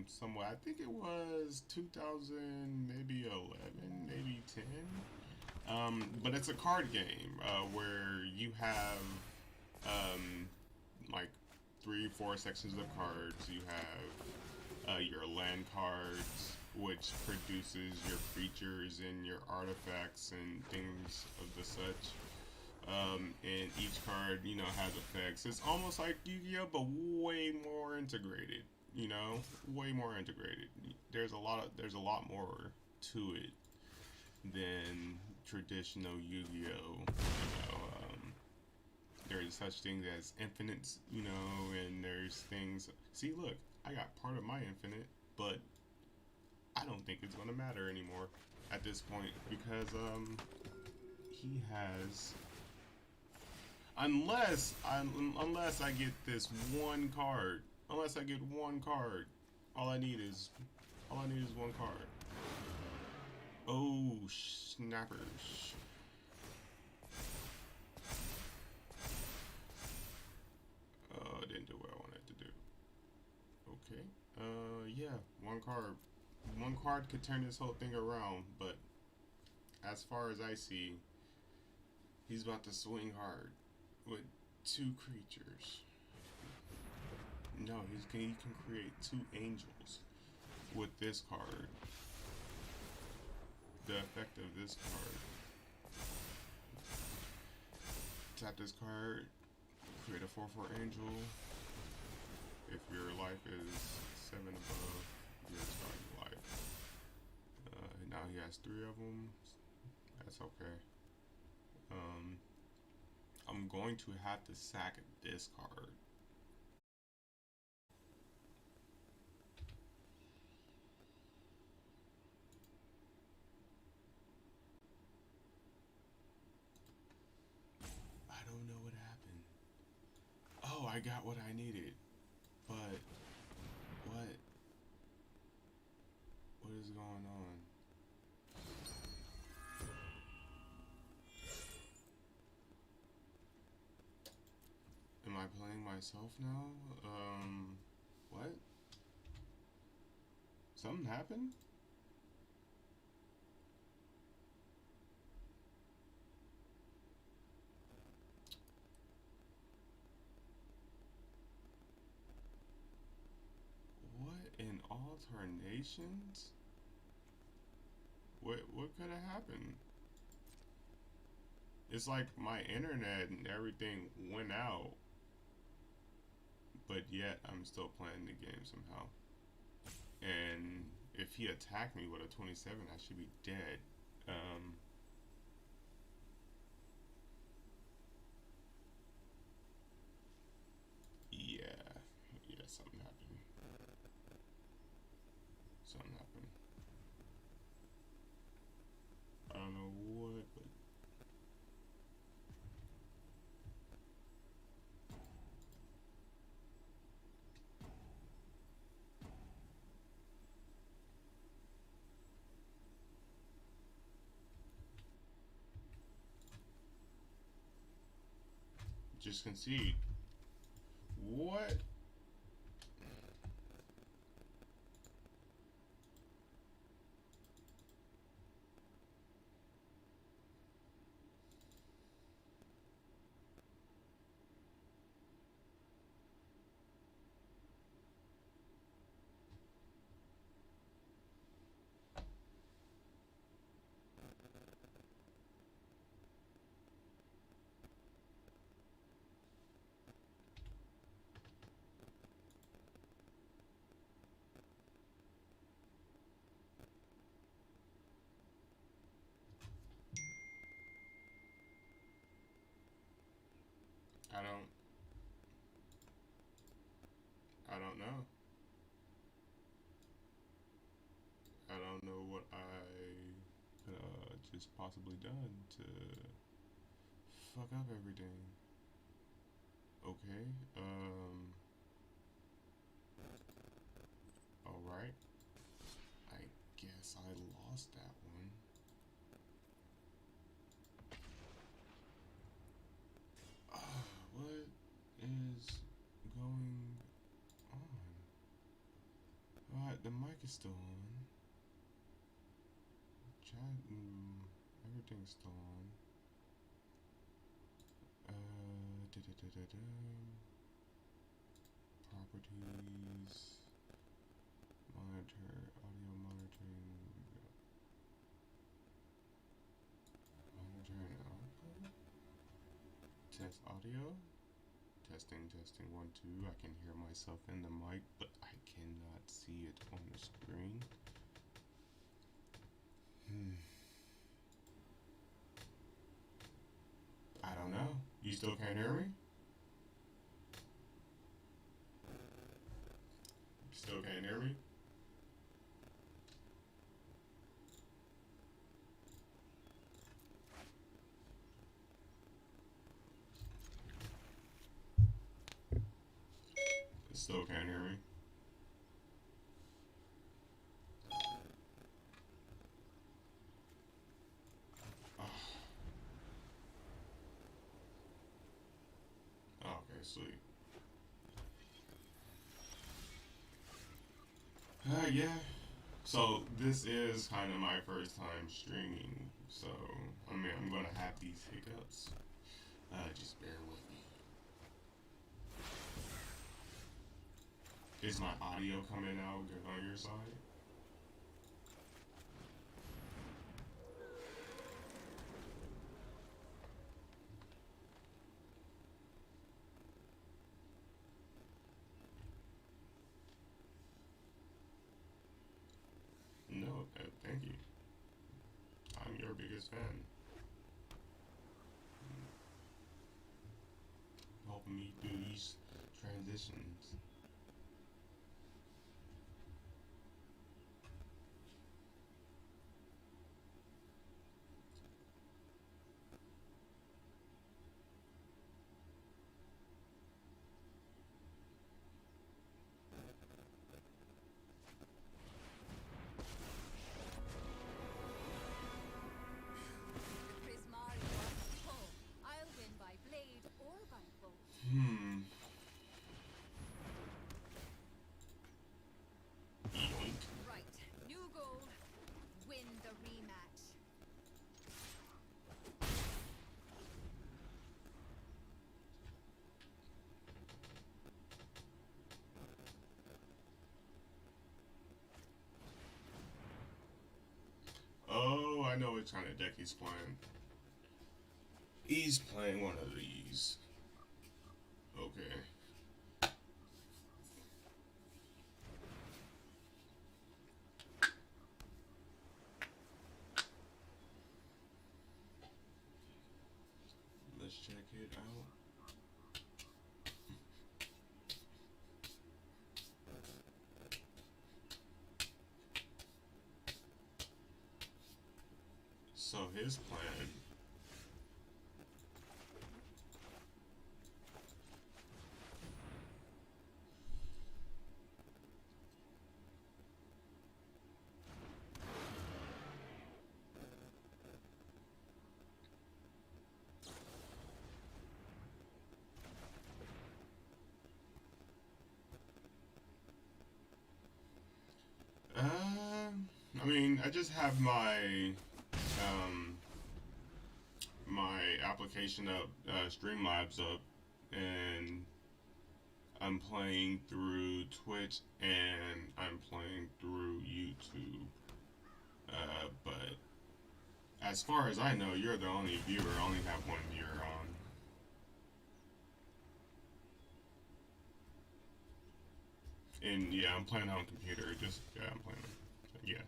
[SPEAKER 15] somewhere. I think it was 2000, maybe 11, maybe 10. But it's a card game where you have like 3-4 sections of cards. You have your land cards, which produces your creatures and your artifacts and things of the such. And each card, you know, has effects. It's almost like Yu-Gi-Oh, but way more integrated. You know, way more integrated. There's a lot more to it than traditional Yu-Gi-Oh. You know, there's such things as infinites, you know, and there's things. See, look, I got part of my infinite, but I don't think it's gonna matter anymore at this point because he has. Unless I get this one card. Unless I get one card. All I need is one card. Oh, snappers. Didn't do what I wanted to do. Okay. Yeah, one card. One card could turn this whole thing around, but as far as I see, he's about to swing hard with 2 creatures. No, he can create 2 angels with this card. The effect of this card. Tap this card, create a 4/4 angel. If your life is 7 above, your starting life. Now he has 3 of them. That's okay. I'm going to have to sack this card. I don't know what happened. Oh, I got what I needed. But what is going on? Am I playing myself now? What? Something happened? What in alternations? What could have happened? It's like my internet and everything went out. But yet, I'm still playing the game somehow. And if he attacked me with a 27, I should be dead. Yeah, something happened. Something happened. I don't know what, but... Just concede. What? I don't know. I don't know what I just possibly done to fuck up everything. Okay, alright. I guess I lost that one. What is going on? Alright, the mic is still on. Chat, everything's still on. Properties, monitor, audio monitoring, monitoring output, test audio, testing, 1, 2, I can hear myself in the mic, but I cannot see it on the screen. I don't know. You still can't hear me? Still can't hear me? Still can't hear me? Okay, sweet. Yeah. So this is kind of my first time streaming, so I mean I'm gonna have these hiccups. Just bear with me. Is my audio coming out good on your side? No, thank you. I'm your biggest fan. Helping me through these transitions.
[SPEAKER 16] I'll win by blade or by bolt. Right, new goal. Win the rematch.
[SPEAKER 15] Oh, I know what kind of deck he's playing. He's playing one of these. Okay. Let's check it out. So his plan. I mean, I just have my my application up, Streamlabs up, and I'm playing through Twitch and I'm playing through YouTube. But as far as I know, you're the only viewer. I only have one viewer on. And yeah, I'm playing on computer. Just yeah, I'm playing. Yeah.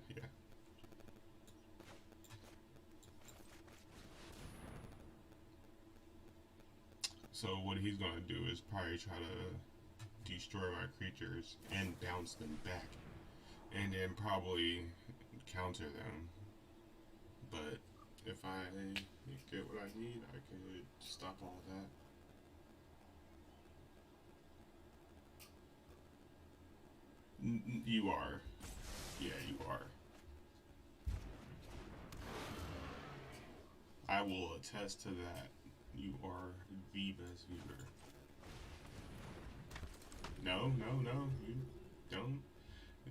[SPEAKER 15] So what he's gonna do is probably try to destroy my creatures and bounce them back, and then probably counter them. But if I get what I need, I could stop all that. You are. Yeah, you are. I will attest to that. You are the best viewer. No, you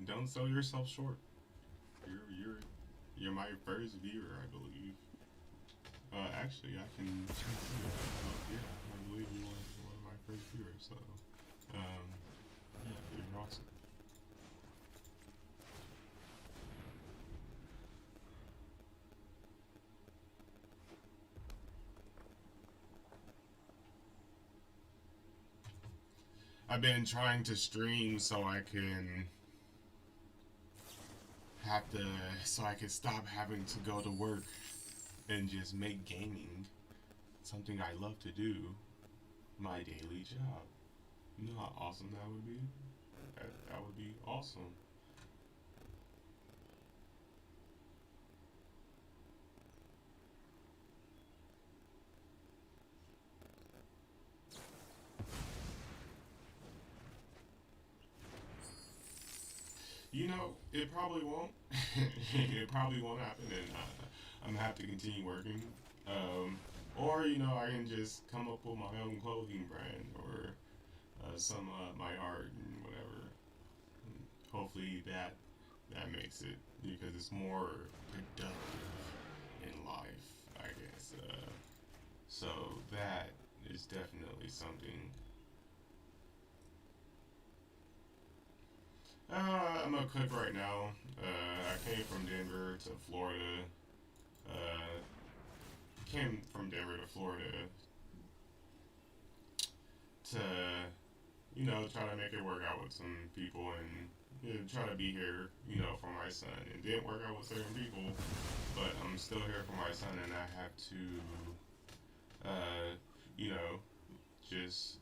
[SPEAKER 15] don't sell yourself short. You're my first viewer, I believe. Actually, I can check it. Yeah, I believe you are one of my first viewers. So, yeah, you're awesome. I've been trying to stream so I can stop having to go to work and just make gaming something I love to do my daily job. You know how awesome that would be? That would be awesome. You know, it probably won't. It probably won't happen, and I'm gonna have to continue working. Or, you know, I can just come up with my own clothing brand or some my art and whatever. And hopefully that makes it, because it's more productive in life, I guess. So that is definitely something. I'm a cook right now. I came from Denver to Florida. Came from Denver to Florida to, you know, try to make it work out with some people and, you know, try to be here, you know, for my son. It didn't work out with certain people, but I'm still here for my son, and I have to, you know, just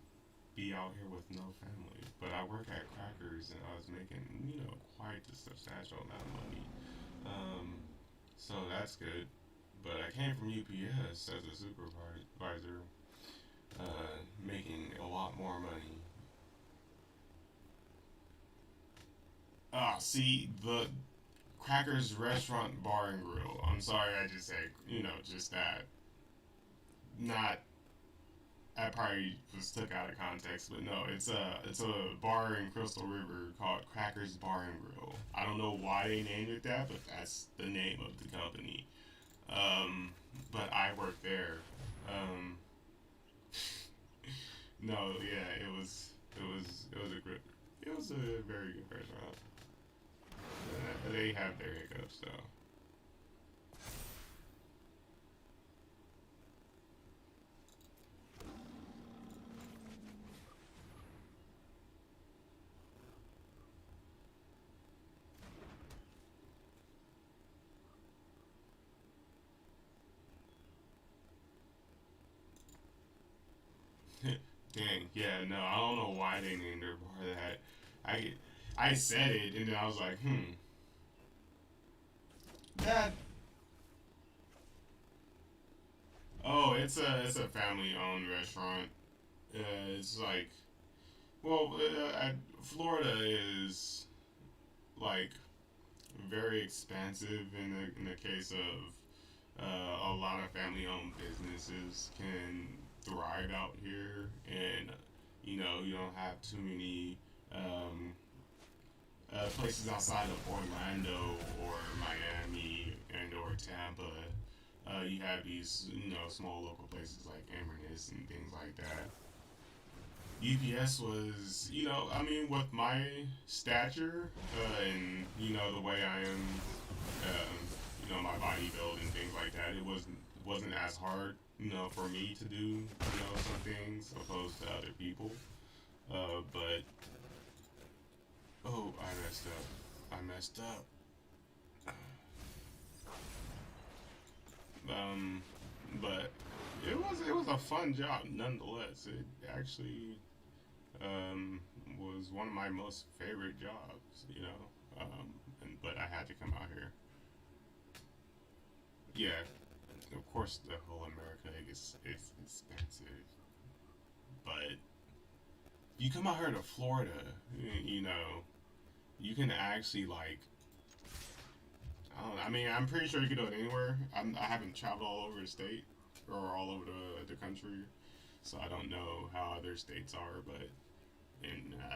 [SPEAKER 15] be out here with no family. But I work at Crackers, and I was making, you know, quite a substantial amount of money. So that's good. But I came from UPS as a supervisor, making a lot more money. See, the Crackers Restaurant Bar and Grill. I'm sorry, I just said, you know, just that. Not, I probably was took out of context, but no, it's a bar in Crystal River called Crackers Bar and Grill. I don't know why they named it that, but that's the name of the company. But I worked there. No, yeah, it was a very good restaurant. They have their hiccups though. Dang, yeah, no, I don't know why they named their bar that. I said it, and then I was like, That. Oh, it's a family-owned restaurant. It's like, well, Florida is like very expansive in the case of a lot of family-owned businesses can thrive out here, and you know, you don't have too many places outside of Orlando or Miami and or Tampa. You have these, you know, small local places like Inverness and things like that. UPS was, you know, I mean, with my stature and, you know, the way I am, you know, my body build and things like that, it wasn't as hard, you know, for me to do, you know, some things opposed to other people. But, oh, I messed up. But it was a fun job nonetheless. It actually was one of my most favorite jobs, you know. But I had to come out here. Yeah, of course the whole America is expensive, but you come out here to Florida, you know, you can actually like. I don't know, I mean, I'm pretty sure you can do it anywhere. I haven't traveled all over the state or all over the country, so I don't know how other states are. But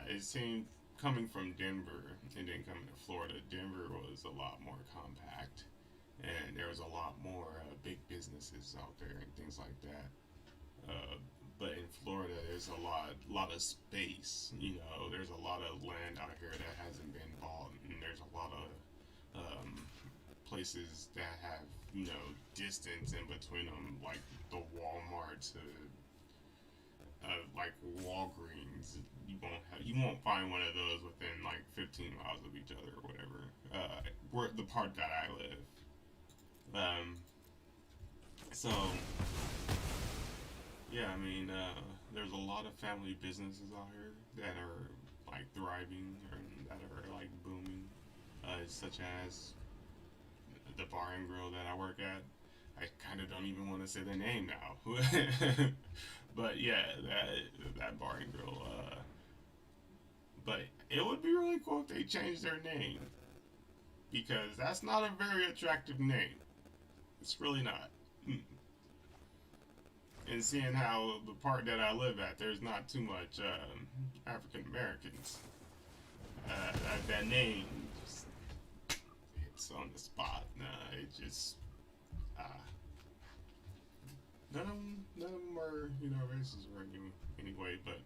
[SPEAKER 15] it seemed coming from Denver and then coming to Florida, Denver was a lot more compact, and there was a lot more big businesses out there and things like that. But in Florida, there's a lot of space. You know, there's a lot of land out here that hasn't been bought, and there's a lot of places that have, you know, distance in between them, like the Walmart to like Walgreens. You won't find one of those within like 15 miles of each other or whatever. Where the part that I live. So yeah, I mean, there's a lot of family businesses out here that are like thriving and that are like booming, such as the bar and grill that I work at. I kind of don't even want to say the name now. But yeah, that bar and grill. But it would be really cool if they changed their name, because that's not a very attractive name. It's really not. And seeing how the part that I live at, there's not too much African Americans. That name just hits on the spot. It just none of them are, you know, racist or anything anyway. But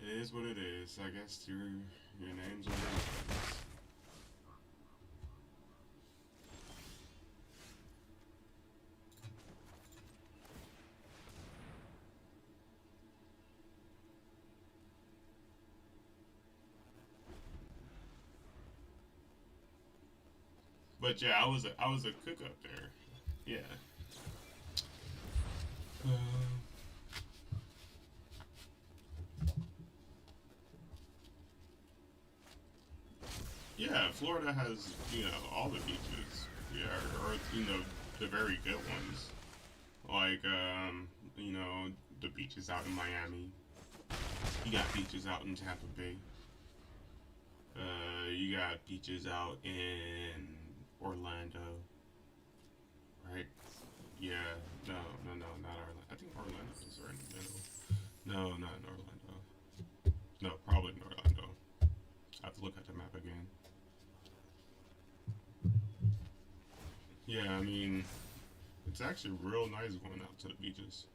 [SPEAKER 15] it is what it is. I guess your names are racist. But yeah, I was a cook up there. Yeah. Yeah, Florida has, you know, all the beaches. Yeah, or you know, the very good ones. Like you know, the beaches out in Miami. You got beaches out in Tampa Bay. You got beaches out in Orlando, right? Yeah, no, not Orlando. I think Orlando is right in the middle. No, not in Orlando. No, probably in Orlando. I have to look at the map again. Yeah, I mean, it's actually real nice going out to the beaches.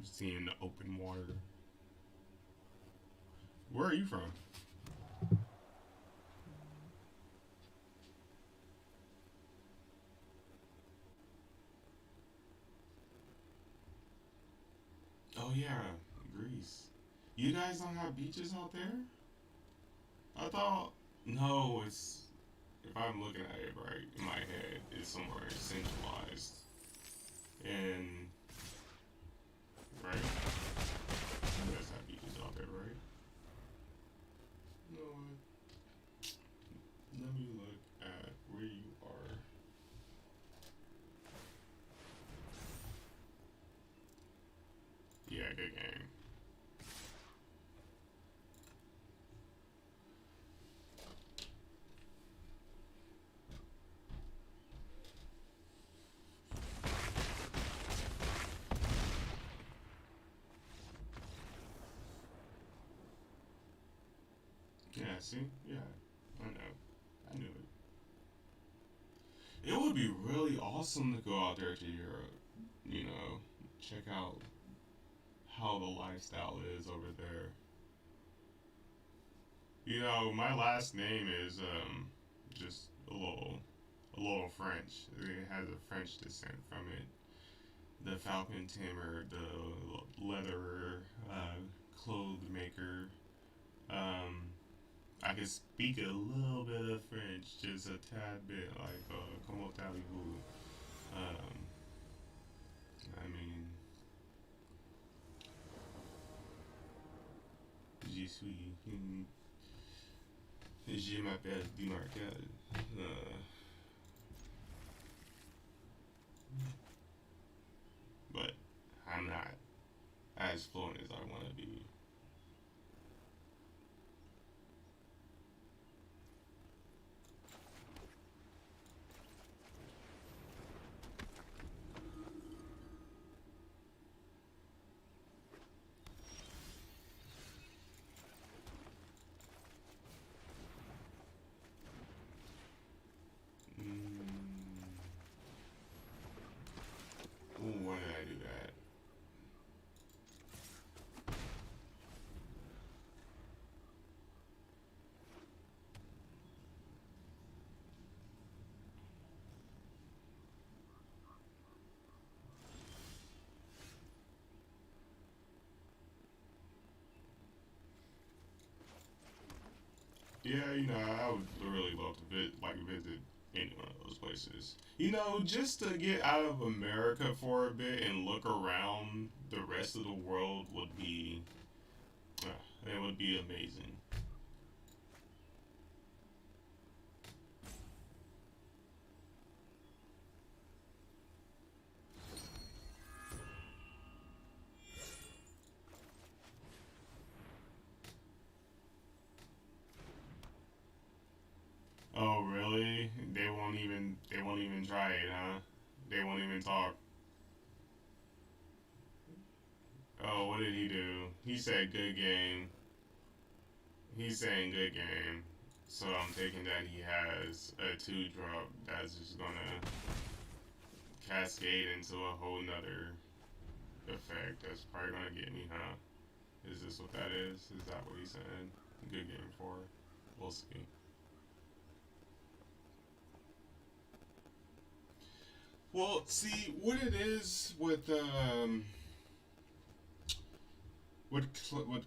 [SPEAKER 15] Seeing the open water. Where are you from? Oh yeah, Greece. You guys don't have beaches out there? I thought, no, it's, if I'm looking at it right in my head, it's somewhere centralized. And, right? You guys have beaches out there, right? No, let me look at where you are. Yeah, good game. Yeah, see? Yeah, I know. I knew it. It would be really awesome to go out there to Europe, you know, check out how the lifestyle is over there. You know, my last name is just a little French. It has a French descent from it. The Falcon Tamer, the leatherer, clothes maker. I can speak a little bit of French, just a tad bit, like comment allez-vous. j'y suis. Je m'appelle Demarcal. But I'm not as fluent as I want to be. Ooh, why did I do that? Yeah, you know, I would really love to visit any one of those places. You know, just to get out of America for a bit and look around the rest of the world would be, it would be amazing. Oh, really? They won't even try it, huh? They won't even talk. Oh, what did he do? He said good game. He's saying good game. So I'm taking that he has a 2-drop that's just gonna cascade into a whole nother effect. That's probably gonna get me, huh? Is this what that is? Is that what he said? Good game for? We'll see. Well, see what it is with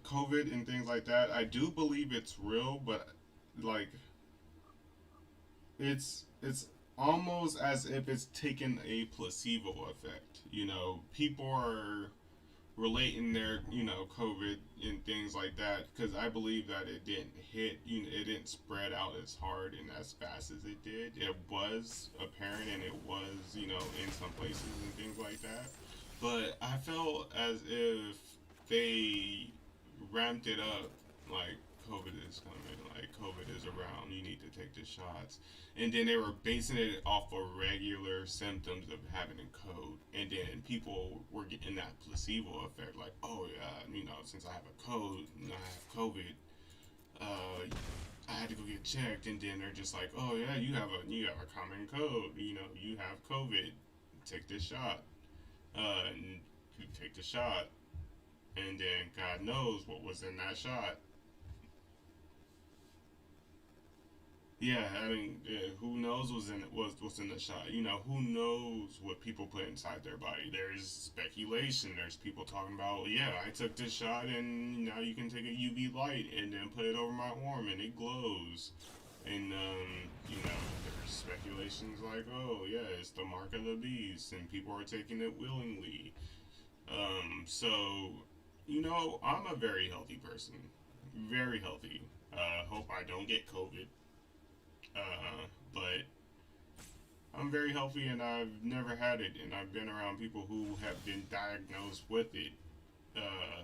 [SPEAKER 15] COVID and things like that. I do believe it's real, but like it's almost as if it's taken a placebo effect. You know, people are relating their COVID and things like that because I believe that it didn't hit, it didn't spread out as hard and as fast as it did. It was apparent and it was in some places and things like that, but I felt as if they ramped it up, like COVID is coming, like COVID is around, you need to take the shots. And then they were basing it off of regular symptoms of having a code. And then people were getting that placebo effect, like, oh yeah, since I have a code and I have COVID, I had to go get checked. And then they're just like, oh yeah, you have a common code, you have COVID, take this shot. And you take the shot, and then God knows what was in that shot. Yeah, I mean, who knows what's in the shot? Who knows what people put inside their body? There's speculation. There's people talking about, yeah, I took this shot and now you can take a UV light and then put it over my arm and it glows. And there's speculations like, oh yeah, it's the mark of the beast and people are taking it willingly. So, I'm a very healthy person. Very healthy. Hope I don't get COVID. But I'm very healthy and I've never had it, and I've been around people who have been diagnosed with it.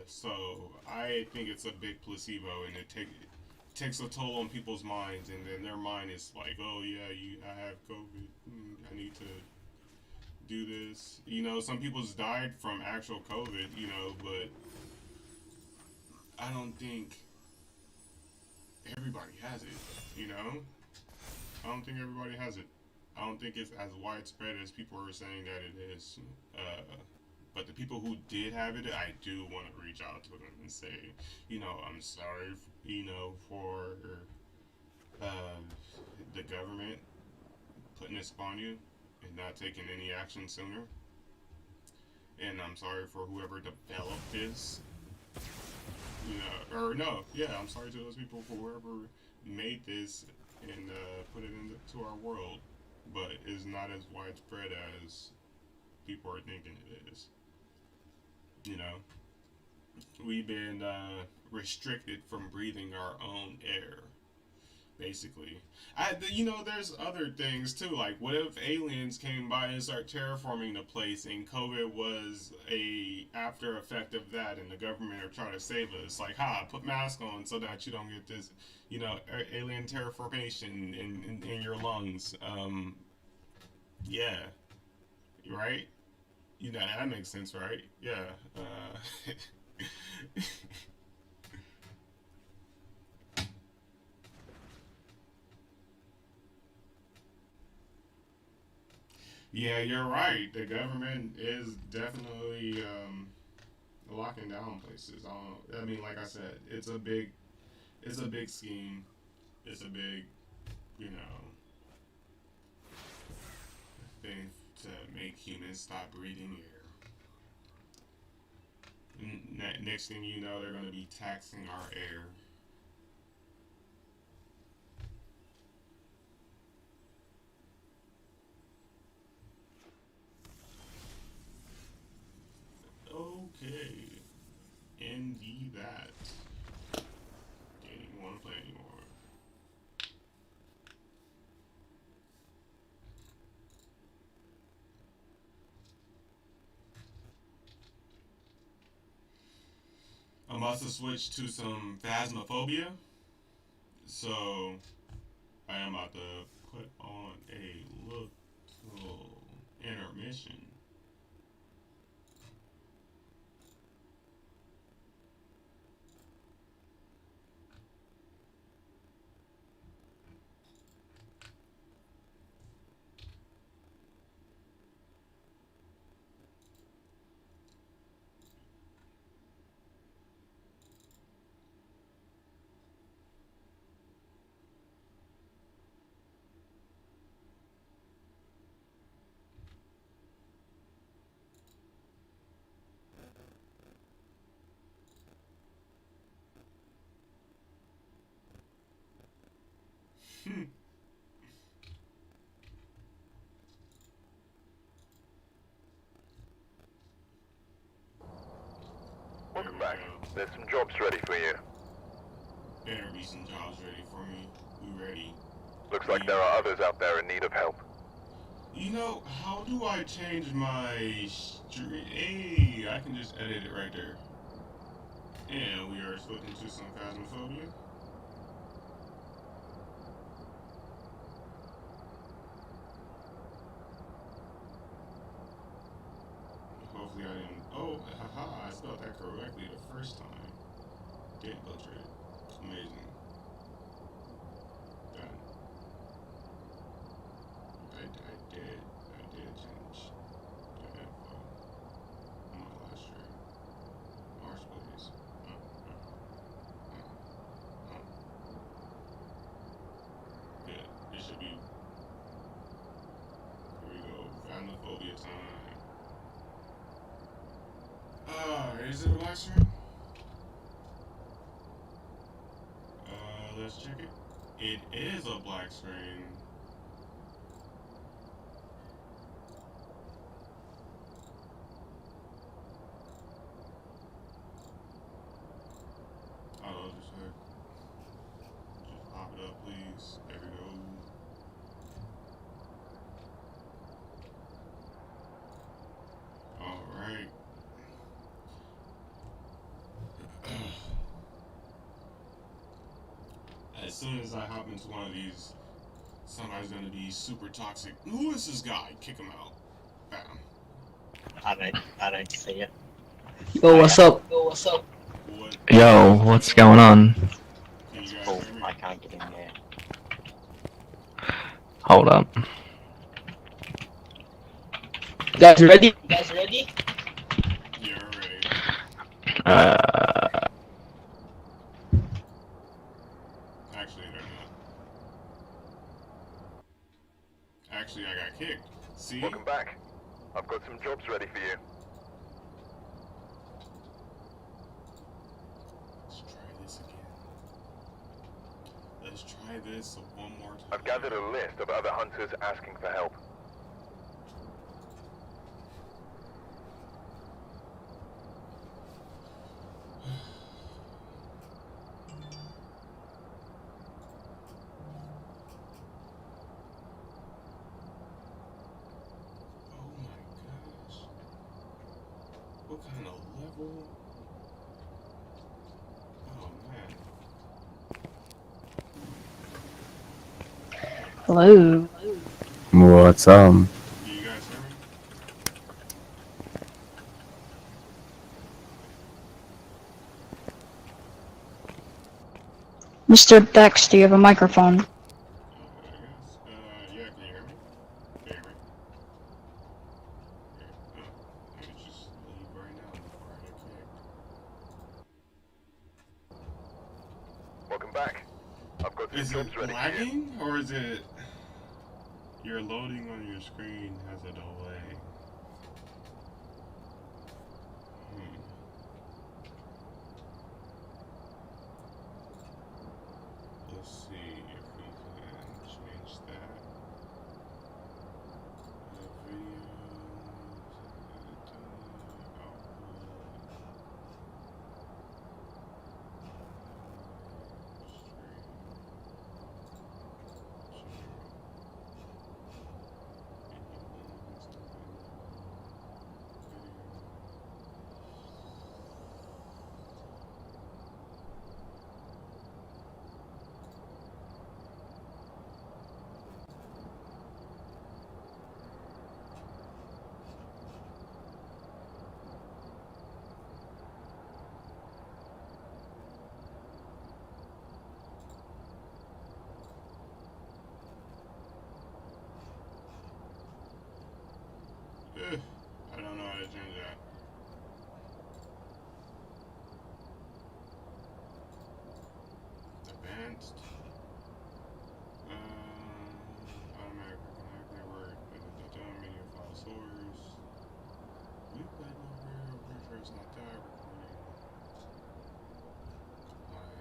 [SPEAKER 15] So I think it's a big placebo, and it takes a toll on people's minds, and then their mind is like, oh yeah, I have COVID, I need to do this. Some people's died from actual COVID, but I don't think everybody has it, I don't think everybody has it. I don't think it's as widespread as people are saying that it is. But the people who did have it, I do want to reach out to them and say, I'm sorry, for the government putting this upon you and not taking any action sooner. And I'm sorry for whoever developed this. I'm sorry to those people for whoever made this and put it into our world, but it's not as widespread as people are thinking it is. we've been restricted from breathing our own air, basically. There's other things too. Like, what if aliens came by and start terraforming the place, and COVID was a after effect of that, and the government are trying to save us? Like, put mask on so that you don't get this, alien terraformation in your lungs. Yeah, right. That makes sense, right? Yeah. Yeah, you're right. The government is definitely locking down places. Like I said, it's a big scheme. It's a big, thing to make humans stop breathing air. Next thing you know, they're going to be taxing our air. Okay, indeed that. Didn't even want to play anymore. I must have switched to some Phasmophobia, so I am about to put on a little intermission.
[SPEAKER 17] Welcome back. There's some jobs ready for you.
[SPEAKER 15] Better be some jobs ready for me. We ready.
[SPEAKER 17] Looks like there are others out there in need of help.
[SPEAKER 15] How do I change my stream? Hey, I can just edit it right there. And we are switching to some Phasmophobia. Hopefully I didn't. Oh, haha, I spelled that correctly the first time. Didn't butcher it. Amazing. Done. I did change the info on my last stream. March, please. Yeah, it should be. Here we go. Phasmophobia time. Is it a black screen? Let's check it. It is a black screen. Oh, just pop it up, please. There we go. All right. As soon as I hop into one of these, somebody's gonna be super toxic. Who is this guy? Kick him out. Bam.
[SPEAKER 18] I don't see it.
[SPEAKER 19] Yo, what's up? Yo, what's going on?
[SPEAKER 18] Oh, I can't get in there.
[SPEAKER 19] Hold up.
[SPEAKER 18] Guys ready?
[SPEAKER 15] Yeah, ready. Actually, they're not. Actually, I got kicked. See?
[SPEAKER 17] Welcome back. I've got some jobs ready for you.
[SPEAKER 15] Let's try this again. Let's try this one more time.
[SPEAKER 17] I've gathered a list of other hunters asking for help.
[SPEAKER 15] What kind of level? Oh man.
[SPEAKER 19] Hello. What's up?
[SPEAKER 15] Do you guys hear me?
[SPEAKER 20] Mr. Bex, do you have a microphone?
[SPEAKER 15] Yeah, can you hear me? Can you hear me? Let me just leave right now before I get kicked.
[SPEAKER 17] Welcome back. I've got
[SPEAKER 15] Is
[SPEAKER 17] some
[SPEAKER 15] it
[SPEAKER 17] jobs ready for you.
[SPEAKER 15] lagging, or is it your loading on your screen has a delay? Let's see if we can change that. Video. I don't know how to change that. Advanced. Automatic connect network. Media file source. Replay number. Pretty sure it's not that. Recording. Apply.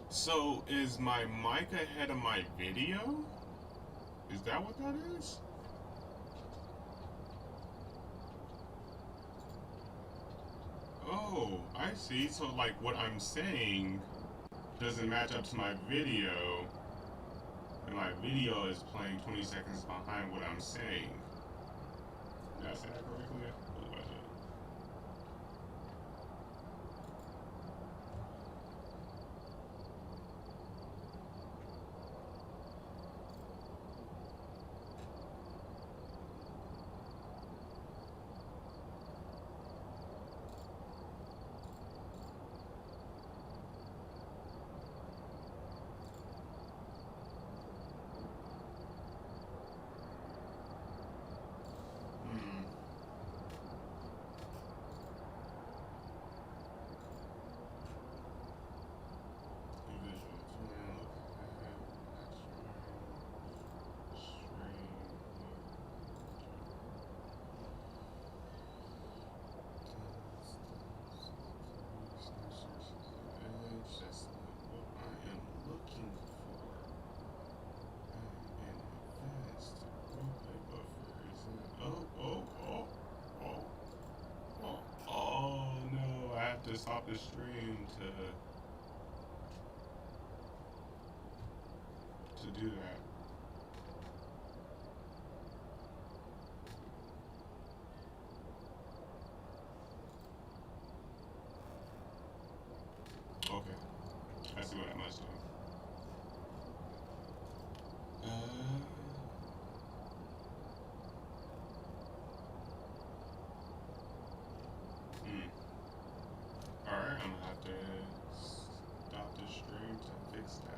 [SPEAKER 15] So, is my mic ahead of my video? Is that what that is? Oh, I see. So, like, what I'm saying doesn't match up to my video, and my video is playing 20 seconds behind what I'm saying. Did I say that correctly? What was it? To stop the stream to do that. Okay, I see what I must do. Alright, I'm gonna have to stop the stream to fix that.